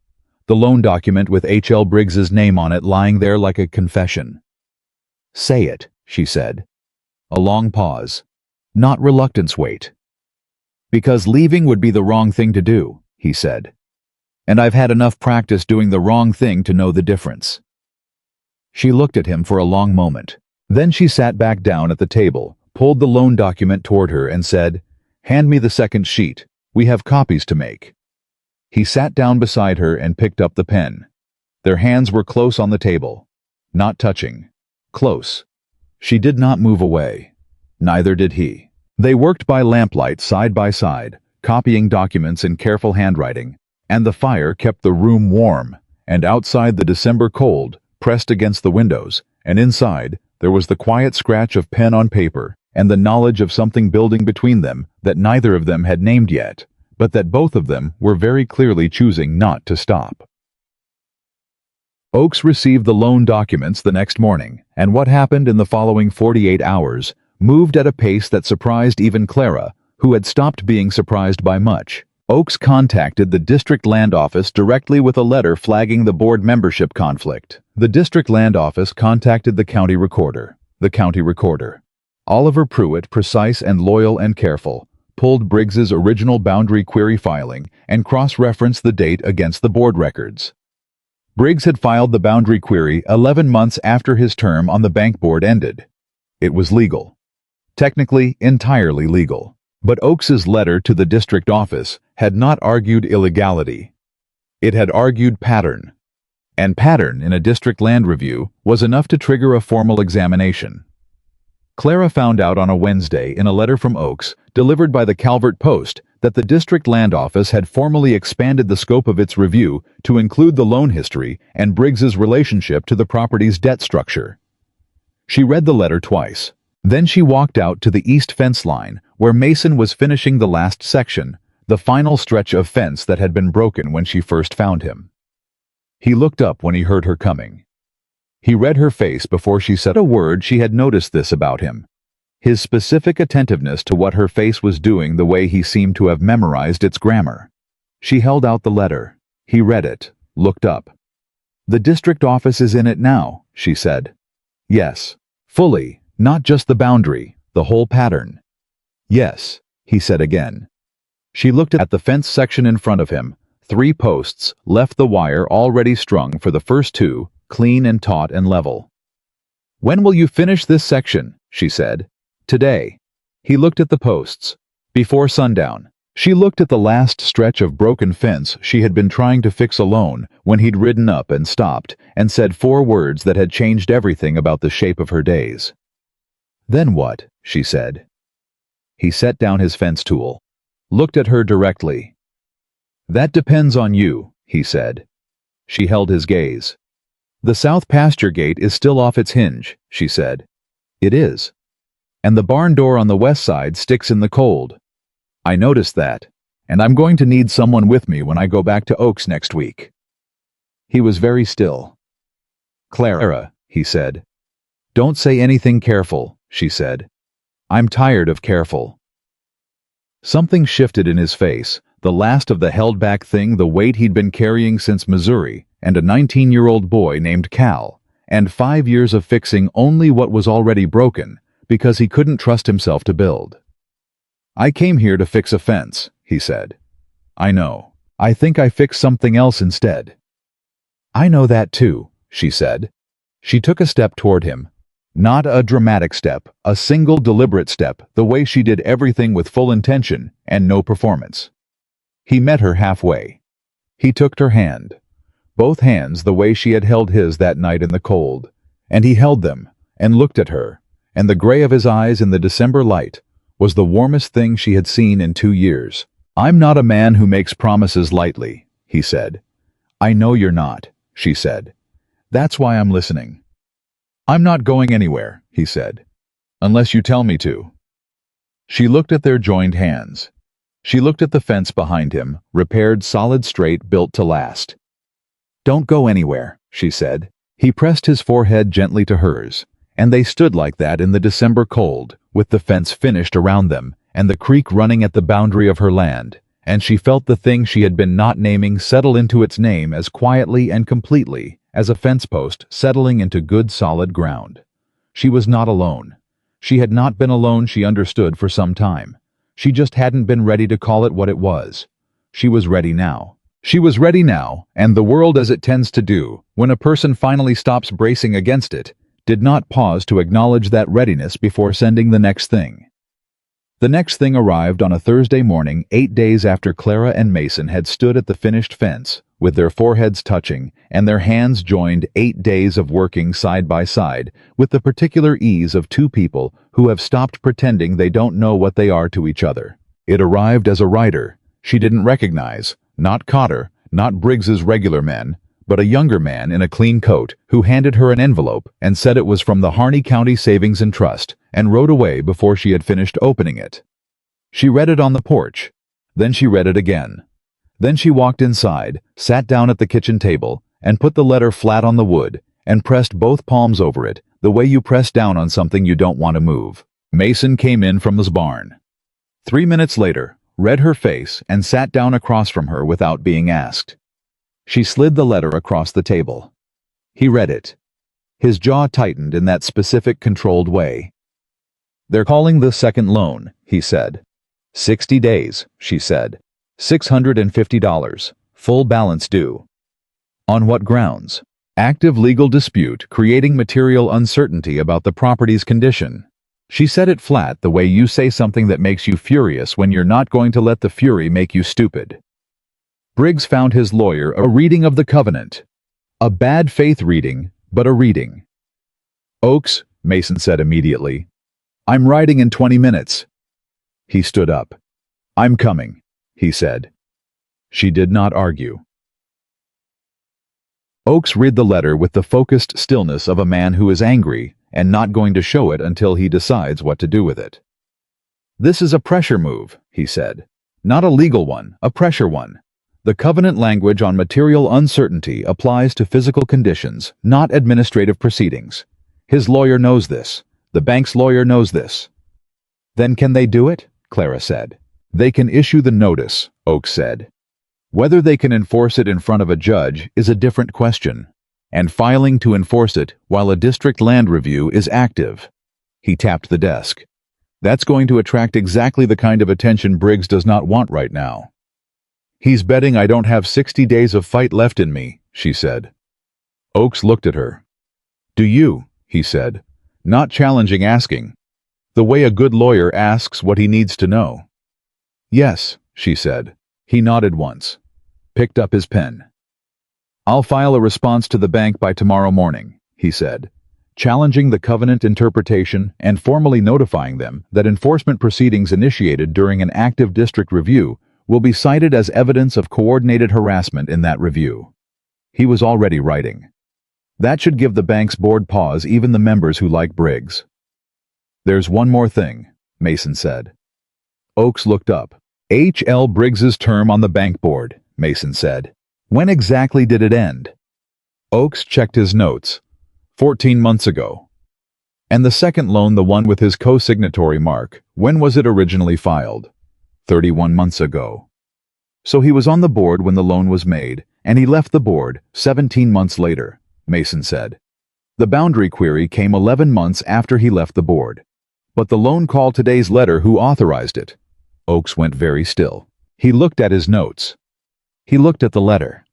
the loan document with H.L. Briggs's name on it lying there like a confession. Say it, she said. A long pause. not reluctance wait. Because leaving would be the wrong thing to do, he said. And I've had enough practice doing the wrong thing to know the difference. She looked at him for a long moment. Then she sat back down at the table, pulled the loan document toward her and said, "Hand me the second sheet. We have copies to make." He sat down beside her and picked up the pen. Their hands were close on the table. Not touching. Close. She did not move away. Neither did he. They worked by lamplight side by side, copying documents in careful handwriting, and the fire kept the room warm, and outside the December cold pressed against the windows, and inside there was the quiet scratch of pen on paper and the knowledge of something building between them that neither of them had named yet, but that both of them were very clearly choosing not to stop. Oakes received the loan documents the next morning, and what happened in the following 48 hours moved at a pace that surprised even Clara, who had stopped being surprised by much. Oakes contacted the district land office directly with a letter flagging the board membership conflict. The district land office contacted the county recorder. The county recorder, Oliver Pruitt, precise and loyal and careful, pulled Briggs's original boundary query filing and cross-referenced the date against the board records. Briggs had filed the boundary query 11 months after his term on the bank board ended. It was legal. Technically, entirely legal. But Oakes's letter to the district office had not argued illegality. It had argued pattern. And pattern in a district land review was enough to trigger a formal examination. Clara found out on a Wednesday in a letter from Oakes, delivered by the Calvert Post, that the district land office had formally expanded the scope of its review to include the loan history and Briggs's relationship to the property's debt structure. She read the letter twice. Then she walked out to the east fence line, where Mason was finishing the last section, the final stretch of fence that had been broken when she first found him. He looked up when he heard her coming. He read her face before she said a word. She had noticed this about him. His specific attentiveness to what her face was doing, the way he seemed to have memorized its grammar. She held out the letter. He read it, looked up. "The district office is in it now," she said. "Yes. Fully, not just the boundary, the whole pattern." "Yes," he said again. She looked at the fence section in front of him. 3 posts left the wire already strung for the first 2, clean and taut and level. "When will you finish this section?" she said. "Today." He looked at the posts. "Before sundown." She looked at the last stretch of broken fence she had been trying to fix alone when he'd ridden up and stopped and said 4 words that had changed everything about the shape of her days. "Then what?" she said. He set down his fence tool, looked at her directly. "That depends on you," he said. She held his gaze. "The south pasture gate is still off its hinge," she said. "It is. And the barn door on the west side sticks in the cold. I noticed that, and I'm going to need someone with me when I go back to Oakes next week." He was very still. "Clara," he said. "Don't say anything careful," she said. "I'm tired of careful." Something shifted in his face, the last of the held-back thing, the weight he'd been carrying since Missouri, and a 19-year-old boy named Cal, and 5 years of fixing only what was already broken, because he couldn't trust himself to build. "I came here to fix a fence," he said. "I know. I think I fixed something else instead." "I know that too," she said. She took a step toward him. Not a dramatic step, a single deliberate step, the way she did everything with full intention and no performance. He met her halfway. He took her hand. Both hands the way she had held his that night in the cold. And he held them, and looked at her, and the gray of his eyes in the December light was the warmest thing she had seen in 2 years. "I'm not a man who makes promises lightly," he said. "I know you're not," she said. "That's why I'm listening." "I'm not going anywhere," he said, "unless you tell me to." She looked at their joined hands. She looked at the fence behind him, repaired, solid, straight, built to last. "Don't go anywhere," she said. He pressed his forehead gently to hers, and they stood like that in the December cold, with the fence finished around them, and the creek running at the boundary of her land, and she felt the thing she had been not naming settle into its name as quietly and completely as a fence post settling into good solid ground. She was not alone. She had not been alone, she understood, for some time. She just hadn't been ready to call it what it was. She was ready now. She was ready now, and the world, as it tends to do, when a person finally stops bracing against it, did not pause to acknowledge that readiness before sending the next thing. The next thing arrived on a Thursday morning, 8 days after Clara and Mason had stood at the finished fence, with their foreheads touching and their hands joined. 8 days of working side by side, with the particular ease of two people who have stopped pretending they don't know what they are to each other. It arrived as a rider she didn't recognize, not Cotter, not Briggs's regular men, but a younger man in a clean coat who handed her an envelope and said it was from the Harney County Savings and Trust, and rode away before she had finished opening it. She read it on the porch. Then she read it again. Then she walked inside, sat down at the kitchen table, and put the letter flat on the wood, and pressed both palms over it, the way you press down on something you don't want to move. Mason came in from his barn. 3 minutes later, read her face, and sat down across from her without being asked. She slid the letter across the table. He read it. His jaw tightened in that specific, controlled way. "They're calling the second loan," he said. 60 days, she said. $650, full balance due. On what grounds? Active legal dispute creating material uncertainty about the property's condition. She said it flat, the way you say something that makes you furious when you're not going to let the fury make you stupid. Briggs found his lawyer a reading of the covenant. A bad faith reading, but a reading. "Oaks," Mason said immediately. "I'm riding in 20 minutes. He stood up. "I'm coming," he said. She did not argue. Oaks read the letter with the focused stillness of a man who is angry and not going to show it until he decides what to do with it. "This is a pressure move," he said. "Not a legal one, a pressure one. The covenant language on material uncertainty applies to physical conditions, not administrative proceedings. His lawyer knows this. The bank's lawyer knows this." "Then can they do it?" Clara said. "They can issue the notice," Oaks said. "Whether they can enforce it in front of a judge is a different question. And filing to enforce it while a district land review is active." He tapped the desk. "That's going to attract exactly the kind of attention Briggs does not want right now." "He's betting I don't have 60 days of fight left in me," she said. Oaks looked at her. "Do you?" he said, not challenging, asking. The way a good lawyer asks what he needs to know. "Yes," she said. He nodded once, picked up his pen. "I'll file a response to the bank by tomorrow morning," he said, challenging the covenant interpretation and formally notifying them that enforcement proceedings initiated during an active district review will be cited as evidence of coordinated harassment in that review. He was already writing. That should give the bank's board pause, even the members who like Briggs. "There's one more thing," Mason said. Oaks looked up. "H.L. Briggs's term on the bank board," Mason said. "When exactly did it end?" Oaks checked his notes. 14 months ago. "And the second loan, the one with his co-signatory mark, when was it originally filed?" 31 months ago. "So he was on the board when the loan was made, and he left the board 17 months later," Mason said. "The boundary query came 11 months after he left the board. But the loan call today's letter, who authorized it?" Oaks went very still. He looked at his notes. He looked at the letter.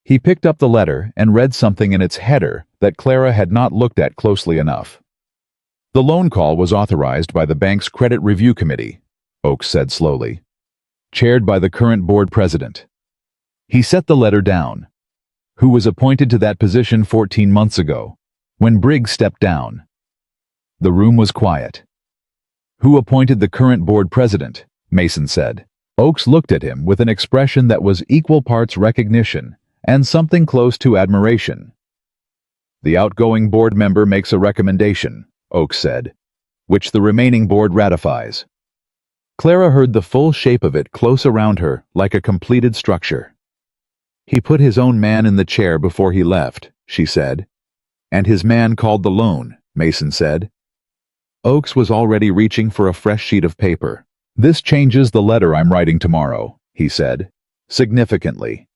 He picked up the letter and read something in its header that Clara had not looked at closely enough. "The loan call was authorized by the bank's credit review committee," Oaks said slowly, "chaired by the current board president." He set the letter down. "Who was appointed to that position 14 months ago, when Briggs stepped down?" The room was quiet. "Who appointed the current board president?" Mason said. Oaks looked at him with an expression that was equal parts recognition and something close to admiration. "The outgoing board member makes a recommendation," Oaks said, "which the remaining board ratifies." Clara heard the full shape of it close around her, like a completed structure. "He put his own man in the chair before he left," she said. "And his man called the loan," Mason said. Oaks was already reaching for a fresh sheet of paper. "This changes the letter I'm writing tomorrow," he said, significantly.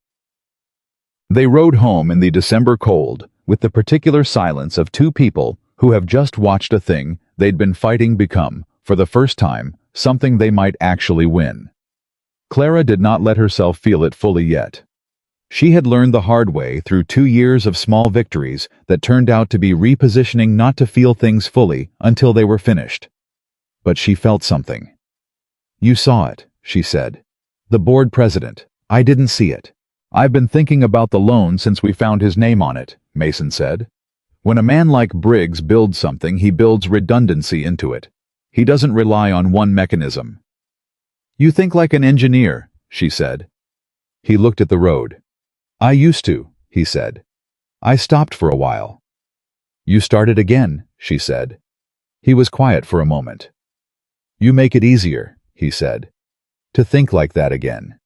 They rode home in the December cold, with the particular silence of two people who have just watched a thing they'd been fighting become, for the first time, something they might actually win. Clara did not let herself feel it fully yet. She had learned the hard way through 2 years of small victories that turned out to be repositioning not to feel things fully until they were finished. But she felt something. "You saw it," she said. "The board president. I didn't see it." "I've been thinking about the loan since we found his name on it," Mason said. "When a man like Briggs builds something, he builds redundancy into it. He doesn't rely on one mechanism." "You think like an engineer," she said. He looked at the road. "I used to," he said. "I stopped for a while." "You started again," she said. He was quiet for a moment. "You make it easier," he said, "to think like that again."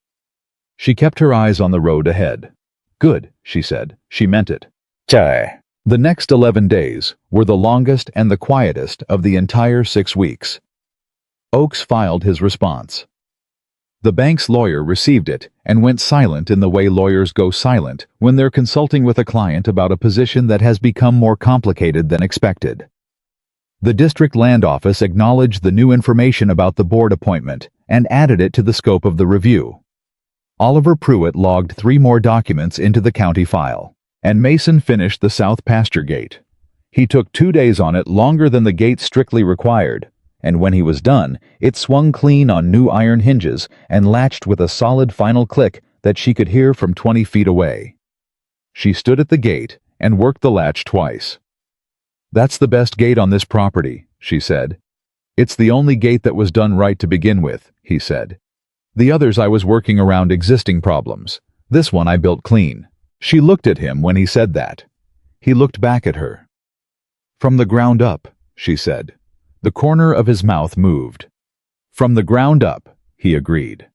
She kept her eyes on the road ahead. "Good," she said. She meant it. Chai. The next 11 days were the longest and the quietest of the entire 6 weeks. Oakes filed his response. The bank's lawyer received it and went silent in the way lawyers go silent when they're consulting with a client about a position that has become more complicated than expected. The district land office acknowledged the new information about the board appointment and added it to the scope of the review. Oliver Pruitt logged 3 more documents into the county file, and Mason finished the south pasture gate. He took 2 days on it, longer than the gate strictly required, and when he was done, it swung clean on new iron hinges and latched with a solid final click that she could hear from 20 feet away. She stood at the gate and worked the latch twice. "That's the best gate on this property," she said. "It's the only gate that was done right to begin with," he said. "The others I was working around existing problems. This one I built clean." She looked at him when he said that. He looked back at her. "From the ground up," she said. The corner of his mouth moved. "From the ground up," he agreed.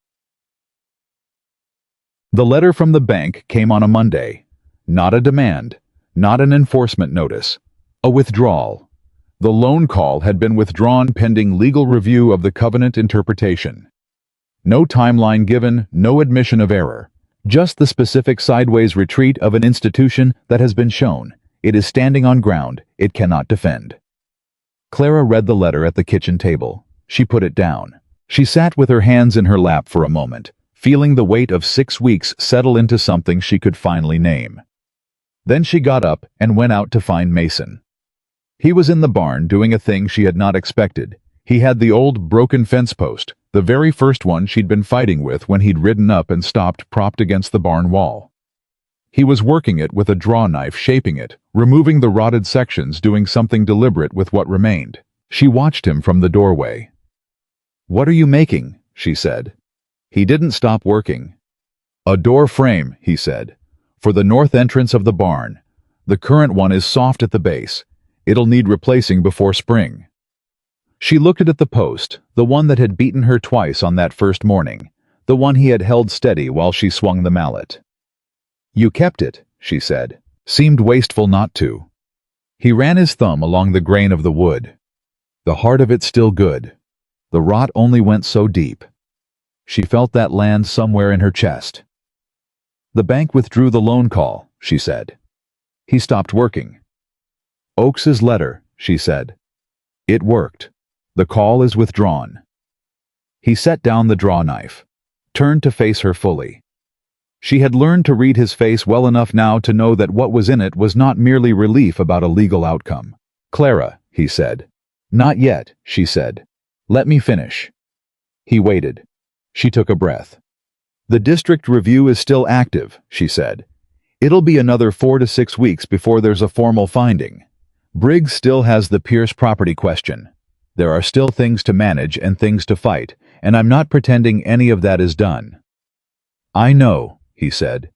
The letter from the bank came on a Monday. Not a demand, not an enforcement notice. A withdrawal. The loan call had been withdrawn pending legal review of the covenant interpretation. No timeline given, no admission of error. Just the specific sideways retreat of an institution that has been shown. It is standing on ground it cannot defend. Clara read the letter at the kitchen table. She put it down. She sat with her hands in her lap for a moment, feeling the weight of 6 weeks settle into something she could finally name. Then she got up and went out to find Mason. He was in the barn doing a thing she had not expected. He had the old broken fence post, the very first one she'd been fighting with when he'd ridden up and stopped propped against the barn wall. He was working it with a draw knife, shaping it, removing the rotted sections, doing something deliberate with what remained. She watched him from the doorway. "What are you making?" she said. He didn't stop working. "A door frame," he said, "for the north entrance of the barn. The current one is soft at the base. It'll need replacing before spring." She looked at the post, the one that had beaten her twice on that first morning, the one he had held steady while she swung the mallet. "You kept it," she said. "Seemed wasteful not to." He ran his thumb along the grain of the wood. "The heart of it's still good. The rot only went so deep." She felt that land somewhere in her chest. "The bank withdrew the loan call," she said. He stopped working. "Oakes's letter," she said. "It worked. The call is withdrawn." He set down the draw knife, turned to face her fully. She had learned to read his face well enough now to know that what was in it was not merely relief about a legal outcome. "Clara," he said. "Not yet," she said. "Let me finish." He waited. She took a breath. "The district review is still active," she said. "It'll be another 4 to 6 weeks before there's a formal finding. Briggs still has the Pierce property question. There are still things to manage and things to fight, and I'm not pretending any of that is done." "I know," he said.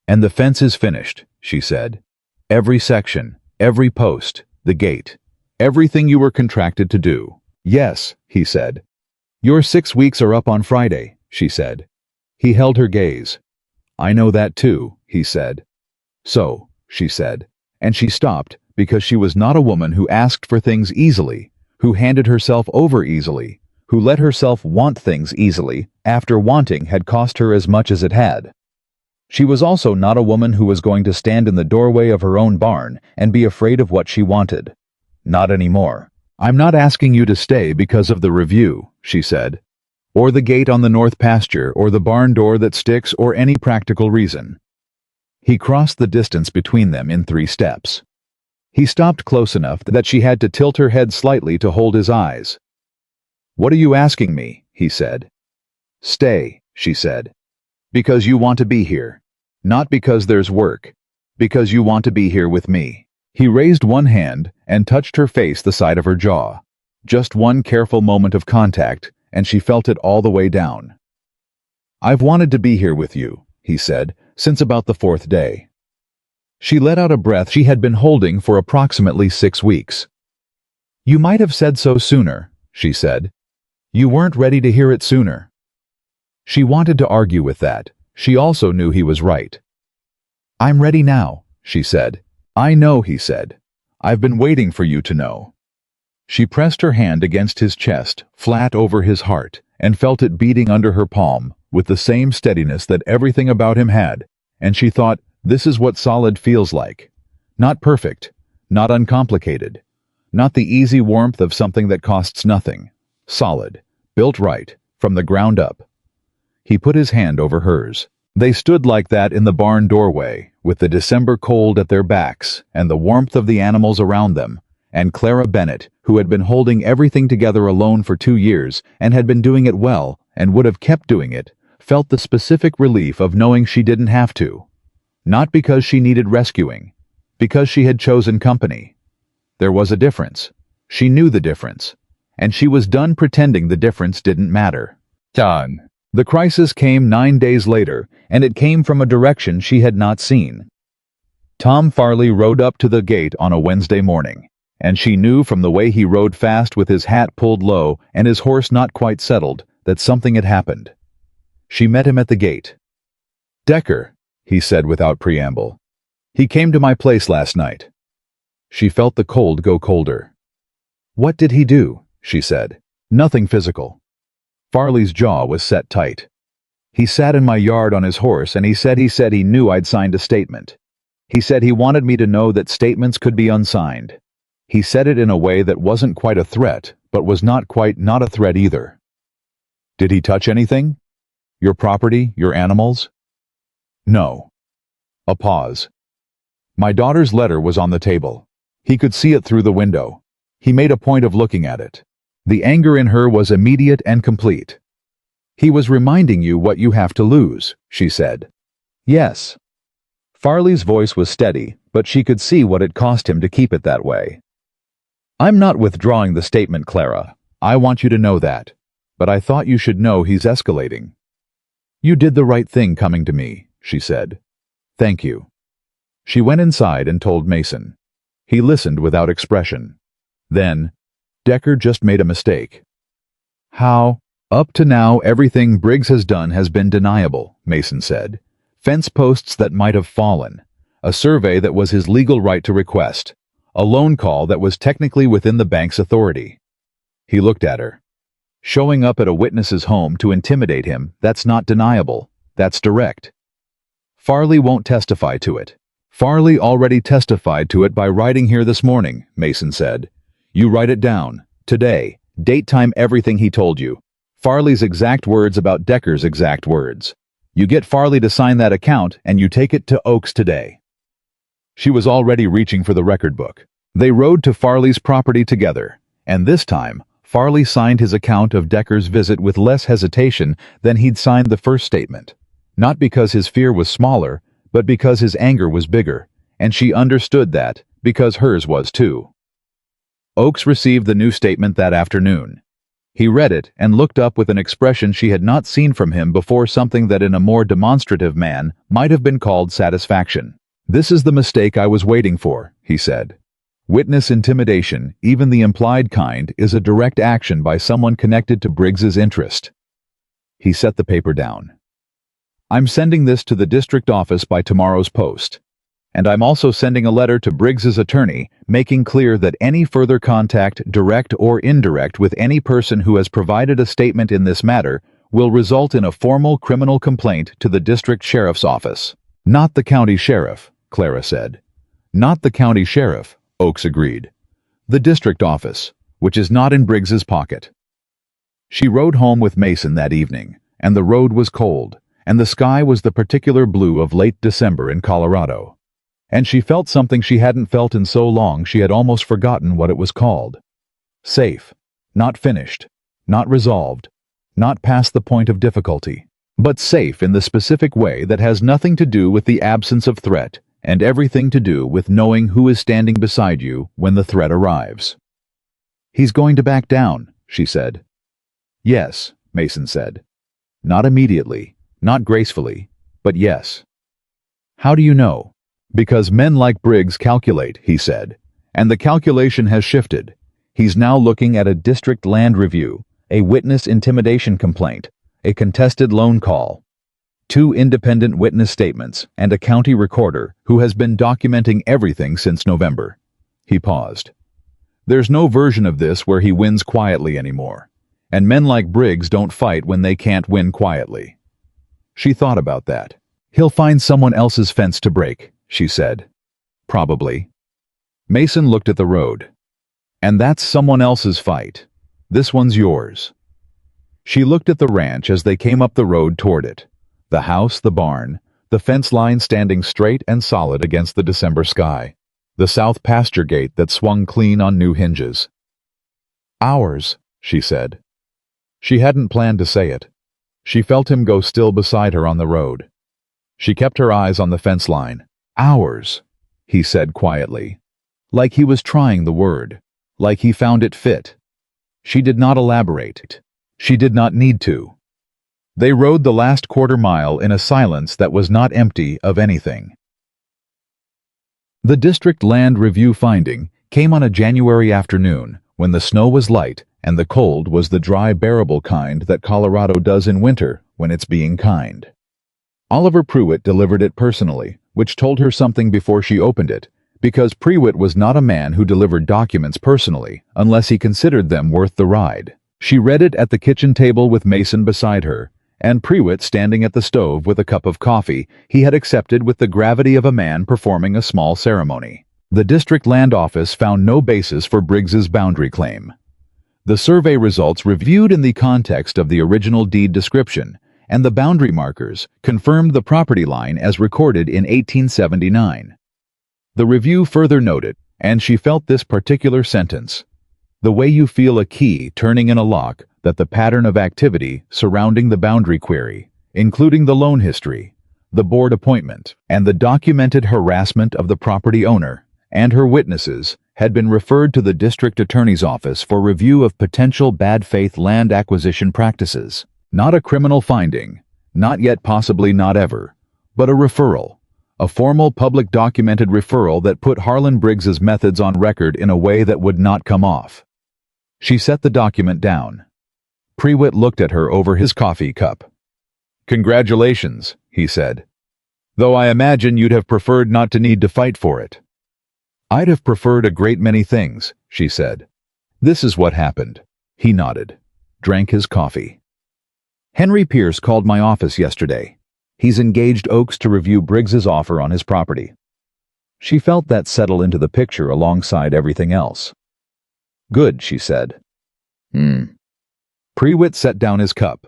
"And the fence is finished," she said. "Every section, every post, the gate, everything you were contracted to do." "Yes," he said. "Your 6 weeks are up on Friday," she said. He held her gaze. "I know that too," he said. "So," she said, and she stopped because she was not a woman who asked for things easily, who handed herself over easily, who let herself want things easily after wanting had cost her as much as it had. She was also not a woman who was going to stand in the doorway of her own barn and be afraid of what she wanted. Not anymore. I'm not asking you to stay because of the review, she said, or the gate on the north pasture, or the barn door that sticks, or any practical reason. He crossed the distance between them in 3 steps. He stopped close enough that she had to tilt her head slightly to hold his eyes. What are you asking me? He said. Stay, she said. Because you want to be here. Not because there's work. Because you want to be here with me. He raised one hand and touched her face, the side of her jaw. Just one careful moment of contact, and she felt it all the way down. I've wanted to be here with you, he said, since about the 4th day. She let out a breath she had been holding for approximately 6 weeks. You might have said so sooner, she said. You weren't ready to hear it sooner. She wanted to argue with that. She also knew he was right. I'm ready now, she said. I know, he said. I've been waiting for you to know. She pressed her hand against his chest, flat over his heart, and felt it beating under her palm, with the same steadiness that everything about him had, and she thought, this is what solid feels like. Not perfect, not uncomplicated, not the easy warmth of something that costs nothing. Solid, built right, from the ground up. He put his hand over hers. They stood like that in the barn doorway, with the December cold at their backs, and the warmth of the animals around them, and Clara Bennett, who had been holding everything together alone for 2 years, and had been doing it well, and would have kept doing it, felt the specific relief of knowing she didn't have to. Not because she needed rescuing, because she had chosen company. There was a difference. She knew the difference. And she was done pretending the difference didn't matter. Done. The crisis came 9 days later, and it came from a direction she had not seen. Tom Farley rode up to the gate on a Wednesday morning, and she knew from the way he rode fast with his hat pulled low and his horse not quite settled that something had happened. She met him at the gate. Decker, he said without preamble. He came to my place last night. She felt the cold go colder. What did he do? She said. Nothing physical. Farley's jaw was set tight. He sat in my yard on his horse, and he said he knew I'd signed a statement. He said he wanted me to know that statements could be unsigned. He said it in a way that wasn't quite a threat, but was not quite not a threat either. Did he touch anything? Your property, your animals? No. A pause. My daughter's letter was on the table. He could see it through the window. He made a point of looking at it. The anger in her was immediate and complete. He was reminding you what you have to lose, she said. Yes. Farley's voice was steady, but she could see what it cost him to keep it that way. I'm not withdrawing the statement, Clara. I want you to know that. But I thought you should know he's escalating. You did the right thing coming to me, she said. Thank you. She went inside and told Mason. He listened without expression. Then, Decker just made a mistake. How? Up to now, everything Briggs has done has been deniable, Mason said. Fence posts that might have fallen. A survey that was his legal right to request. A loan call that was technically within the bank's authority. He looked at her. Showing up at a witness's home to intimidate him, that's not deniable. That's direct. Farley won't testify to it. Farley already testified to it by writing here this morning, Mason said. You write it down. Today. Date, time, everything he told you. Farley's exact words about Decker's exact words. You get Farley to sign that account, and you take it to Oaks today. She was already reaching for the record book. They rode to Farley's property together, and this time, Farley signed his account of Decker's visit with less hesitation than he'd signed the first statement. Not because his fear was smaller, but because his anger was bigger, and she understood that, because hers was too. Oaks received the new statement that afternoon. He read it and looked up with an expression she had not seen from him before, something that in a more demonstrative man might have been called satisfaction. This is the mistake I was waiting for, he said. Witness intimidation, even the implied kind, is a direct action by someone connected to Briggs's interest. He set the paper down. I'm sending this to the district office by tomorrow's post. And I'm also sending a letter to Briggs's attorney, making clear that any further contact, direct or indirect, with any person who has provided a statement in this matter will result in a formal criminal complaint to the district sheriff's office. Not the county sheriff, Clara said. Not the county sheriff, Oaks agreed. The district office. which is not in Briggs's pocket. She rode home with Mason that evening, and the road was cold, and the sky was the particular blue of late December in Colorado. And she felt something she hadn't felt in so long she had almost forgotten what it was called. Safe. Not finished. Not resolved. Not past the point of difficulty. But safe in the specific way that has nothing to do with the absence of threat and everything to do with knowing who is standing beside you when the threat arrives. "He's going to back down," she said. "Yes," Mason said. "Not immediately, not gracefully, but yes." "How do you know?" "Because men like Briggs calculate," he said, "and the calculation has shifted. He's now looking at a district land review, a witness intimidation complaint, a contested loan call, 2 independent witness statements, and a county recorder who has been documenting everything since November." He paused. "There's no version of this where he wins quietly anymore, and men like Briggs don't fight when they can't win quietly." She thought about that. "He'll find someone else's fence to break," she said. "Probably." Mason looked at the road. "And that's someone else's fight. This one's yours." She looked at the ranch as they came up the road toward it. The house, the barn, the fence line standing straight and solid against the December sky, the south pasture gate that swung clean on new hinges. "Ours," she said. She hadn't planned to say it. She felt him go still beside her on the road. She kept her eyes on the fence line. "Ours," he said quietly, like he was trying the word, like he found it fit. She did not elaborate. She did not need to. They rode the last quarter mile in a silence that was not empty of anything. The district land review finding came on a January afternoon when the snow was light and the cold was the dry, bearable kind that Colorado does in winter when it's being kind. Oliver Pruitt delivered it personally, which told her something before she opened it, because Pruitt was not a man who delivered documents personally unless he considered them worth the ride. She read it at the kitchen table with Mason beside her, and Pruitt standing at the stove with a cup of coffee he had accepted with the gravity of a man performing a small ceremony. The district land office found no basis for Briggs's boundary claim. The survey results reviewed in the context of the original deed description, and the boundary markers confirmed the property line as recorded in 1879. The review further noted, and she felt this particular sentence, "The way you feel a key turning in a lock, that the pattern of activity surrounding the boundary query, including the loan history, the board appointment, and the documented harassment of the property owner and her witnesses, had been referred to the district attorney's office for review of potential bad faith land acquisition practices. Not a criminal finding, not yet, possibly not ever, but a referral, a formal public documented referral that put Harlan Briggs's methods on record in a way that would not come off." She set the document down. Pruitt looked at her over his coffee cup. "Congratulations," he said. "Though I imagine you'd have preferred not to need to fight for it." "I'd have preferred a great many things," she said. "This is what happened." He nodded, drank his coffee. "Henry Pierce called my office yesterday. He's engaged Oakes to review Briggs's offer on his property." She felt that settle into the picture alongside everything else. "Good," she said. Pruitt set down his cup.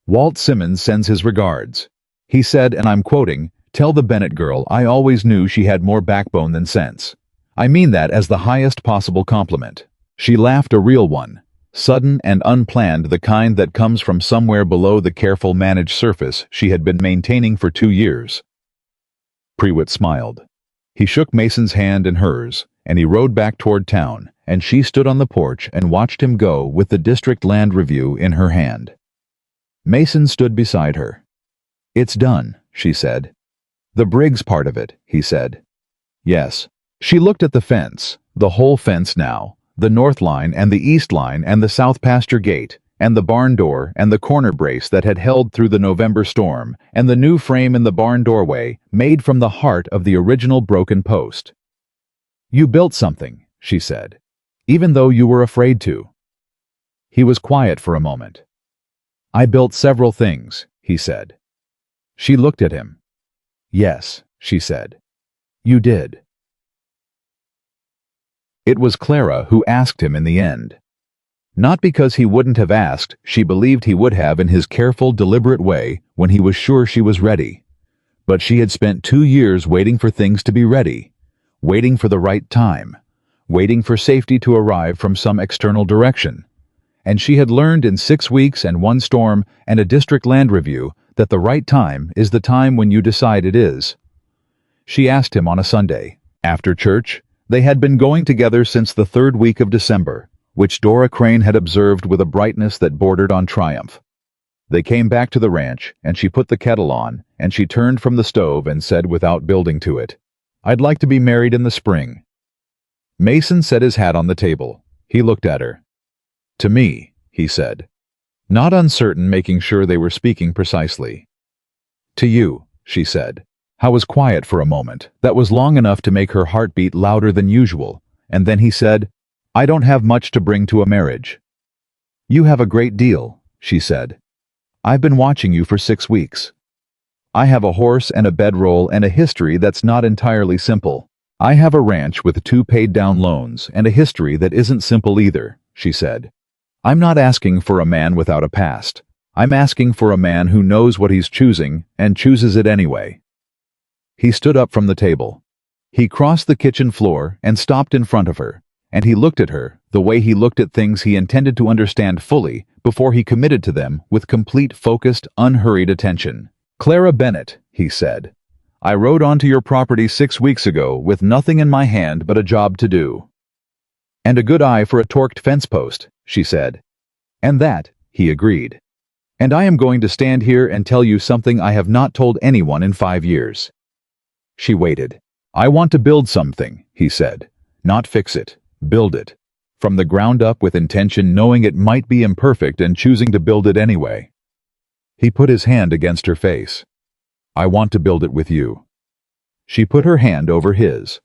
"Walt Simmons sends his regards. He said, and I'm quoting, 'Tell the Bennett girl I always knew she had more backbone than sense. I mean that as the highest possible compliment.'" She laughed, a real one, sudden and unplanned, the kind that comes from somewhere below the careful managed surface she had been maintaining for 2 years. Pruitt smiled. He shook Mason's hand in hers, and he rode back toward town, and she stood on the porch and watched him go with the district land review in her hand. Mason stood beside her. "It's done," she said. "The Briggs part of it," he said. "Yes." She looked at the fence, the whole fence now, the north line and the east line and the south pasture gate, and the barn door and the corner brace that had held through the November storm, and the new frame in the barn doorway, made from the heart of the original broken post. "You built something," she said, "even though you were afraid to." He was quiet for a moment. "I built several things," he said. She looked at him. "Yes," she said. "You did." It was Clara who asked him in the end. Not because he wouldn't have asked, she believed he would have in his careful, deliberate way when he was sure she was ready. But she had spent 2 years waiting for things to be ready, waiting for the right time, waiting for safety to arrive from some external direction. And she had learned in 6 weeks and 1 storm and a district land review that the right time is the time when you decide it is. She asked him on a Sunday, after church. They had been going together since the 3rd week of December, which Dora Crane had observed with a brightness that bordered on triumph. They came back to the ranch, and she put the kettle on, and she turned from the stove and said without building to it, "I'd like to be married in the spring." Mason set his hat on the table. He looked at her. "To me," he said, not uncertain, making sure they were speaking precisely. "To you," she said. Howe was quiet for a moment. That was long enough to make her heart beat louder than usual, and then he said, "I don't have much to bring to a marriage." "You have a great deal," she said. "I've been watching you for 6 weeks. I have a horse and a bedroll and a history that's not entirely simple. I have a ranch with 2 paid-down loans and a history that isn't simple either," she said. "I'm not asking for a man without a past. I'm asking for a man who knows what he's choosing and chooses it anyway." He stood up from the table. He crossed the kitchen floor and stopped in front of her, and he looked at her the way he looked at things he intended to understand fully before he committed to them with complete, focused, unhurried attention. "Clara Bennett," he said, "I rode onto your property 6 weeks ago with nothing in my hand but a job to do." "And a good eye for a torqued fence post," she said. "And that," he agreed. "And I am going to stand here and tell you something I have not told anyone in 5 years." She waited. "I want to build something," he said. "Not fix it. Build it. From the ground up with intention, knowing it might be imperfect and choosing to build it anyway." He put his hand against her face. "I want to build it with you." She put her hand over his.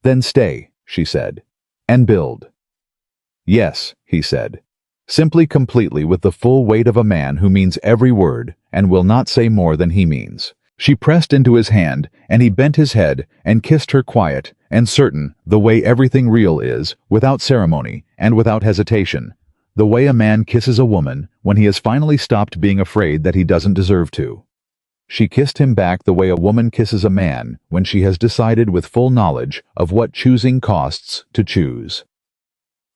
"Then stay," she said, "and build." "Yes," he said, simply, completely, with the full weight of a man who means every word and will not say more than he means. She pressed into his hand, and he bent his head and kissed her, quiet and certain, the way everything real is, without ceremony and without hesitation, the way a man kisses a woman when he has finally stopped being afraid that he doesn't deserve to. She kissed him back the way a woman kisses a man when she has decided with full knowledge of what choosing costs to choose.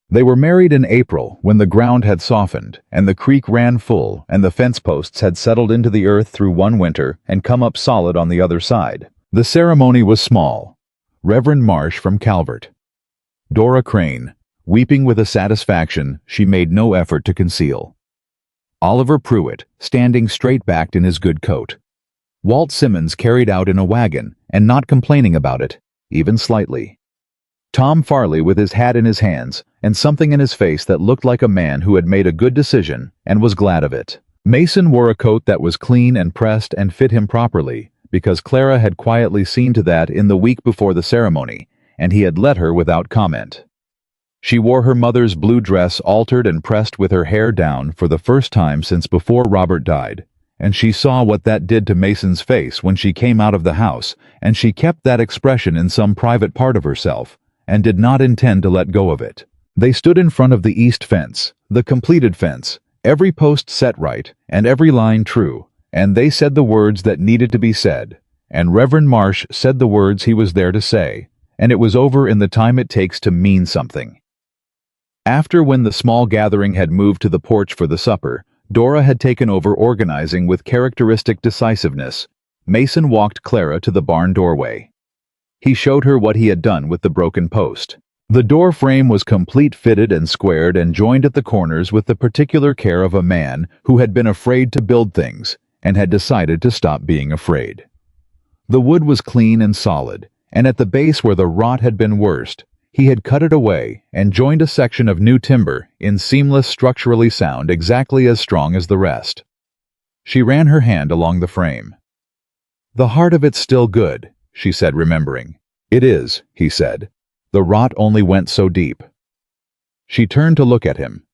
They were married in April, when the ground had softened, and the creek ran full, and the fence posts had settled into the earth through one winter and come up solid on the other side. The ceremony was small. Reverend Marsh from Calvert. Dora Crane, weeping with a satisfaction she made no effort to conceal. Oliver Pruitt, standing straight-backed in his good coat. Walt Simmons carried out in a wagon, and not complaining about it, even slightly. Tom Farley with his hat in his hands, and something in his face that looked like a man who had made a good decision and was glad of it. Mason wore a coat that was clean and pressed and fit him properly, because Clara had quietly seen to that in the week before the ceremony, and he had let her without comment. She wore her mother's blue dress, altered and pressed with her hair down for the first time since before Robert died, and she saw what that did to Mason's face when she came out of the house, and she kept that expression in some private part of herself, and did not intend to let go of it. They stood in front of the east fence, the completed fence, every post set right, and every line true, and they said the words that needed to be said, and Reverend Marsh said the words he was there to say, and it was over in the time it takes to mean something. After, when the small gathering had moved to the porch for the supper, Dora had taken over organizing with characteristic decisiveness. Mason walked Clara to the barn doorway. He showed her what he had done with the broken post. The door frame was complete, fitted and squared and joined at the corners with the particular care of a man who had been afraid to build things and had decided to stop being afraid. The wood was clean and solid, and at the base where the rot had been worst, he had cut it away and joined a section of new timber in seamless, structurally sound, exactly as strong as the rest. She ran her hand along the frame. "The heart of it's still good," she said, remembering. "It is," he said. "The rot only went so deep." She turned to look at him.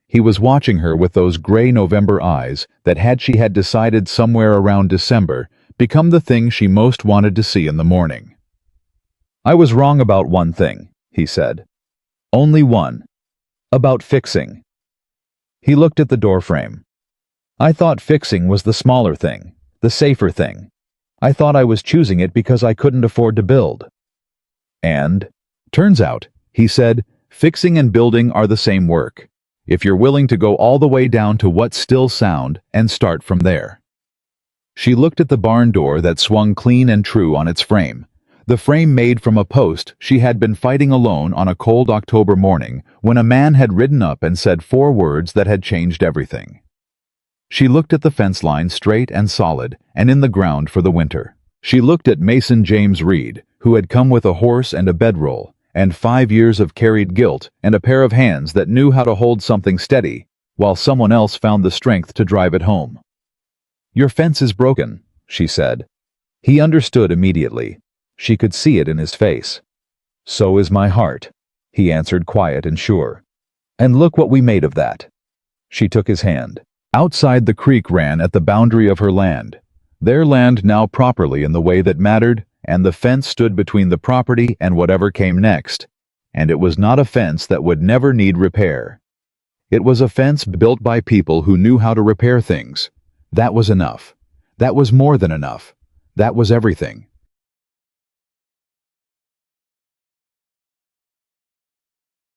He was watching her with those gray November eyes that, had she had decided somewhere around December, become the thing she most wanted to see in the morning. "I was wrong about one thing," he said. Only one. About fixing. He looked at the doorframe. I thought fixing was the smaller thing, the safer thing. I thought I was choosing it because I couldn't afford to build. And, turns out, he said, fixing and building are the same work, if you're willing to go all the way down to what's still sound and start from there. She looked at the barn door that swung clean and true on its frame, the frame made from a post she had been fighting alone on a cold October morning when a man had ridden up and said 4 words that had changed everything. She looked at the fence line straight and solid and in the ground for the winter. She looked at Mason James Reed, who had come with a horse and a bedroll, and 5 years of carried guilt and a pair of hands that knew how to hold something steady, while someone else found the strength to drive it home. Your fence is broken, she said. He understood immediately. She could see it in his face. So is my heart, he answered, quiet and sure. And look what we made of that. She took his hand. Outside, the creek ran at the boundary of her land, their land now properly in the way that mattered, and the fence stood between the property and whatever came next. And it was not a fence that would never need repair. It was a fence built by people who knew how to repair things. That was enough. That was more than enough. That was everything.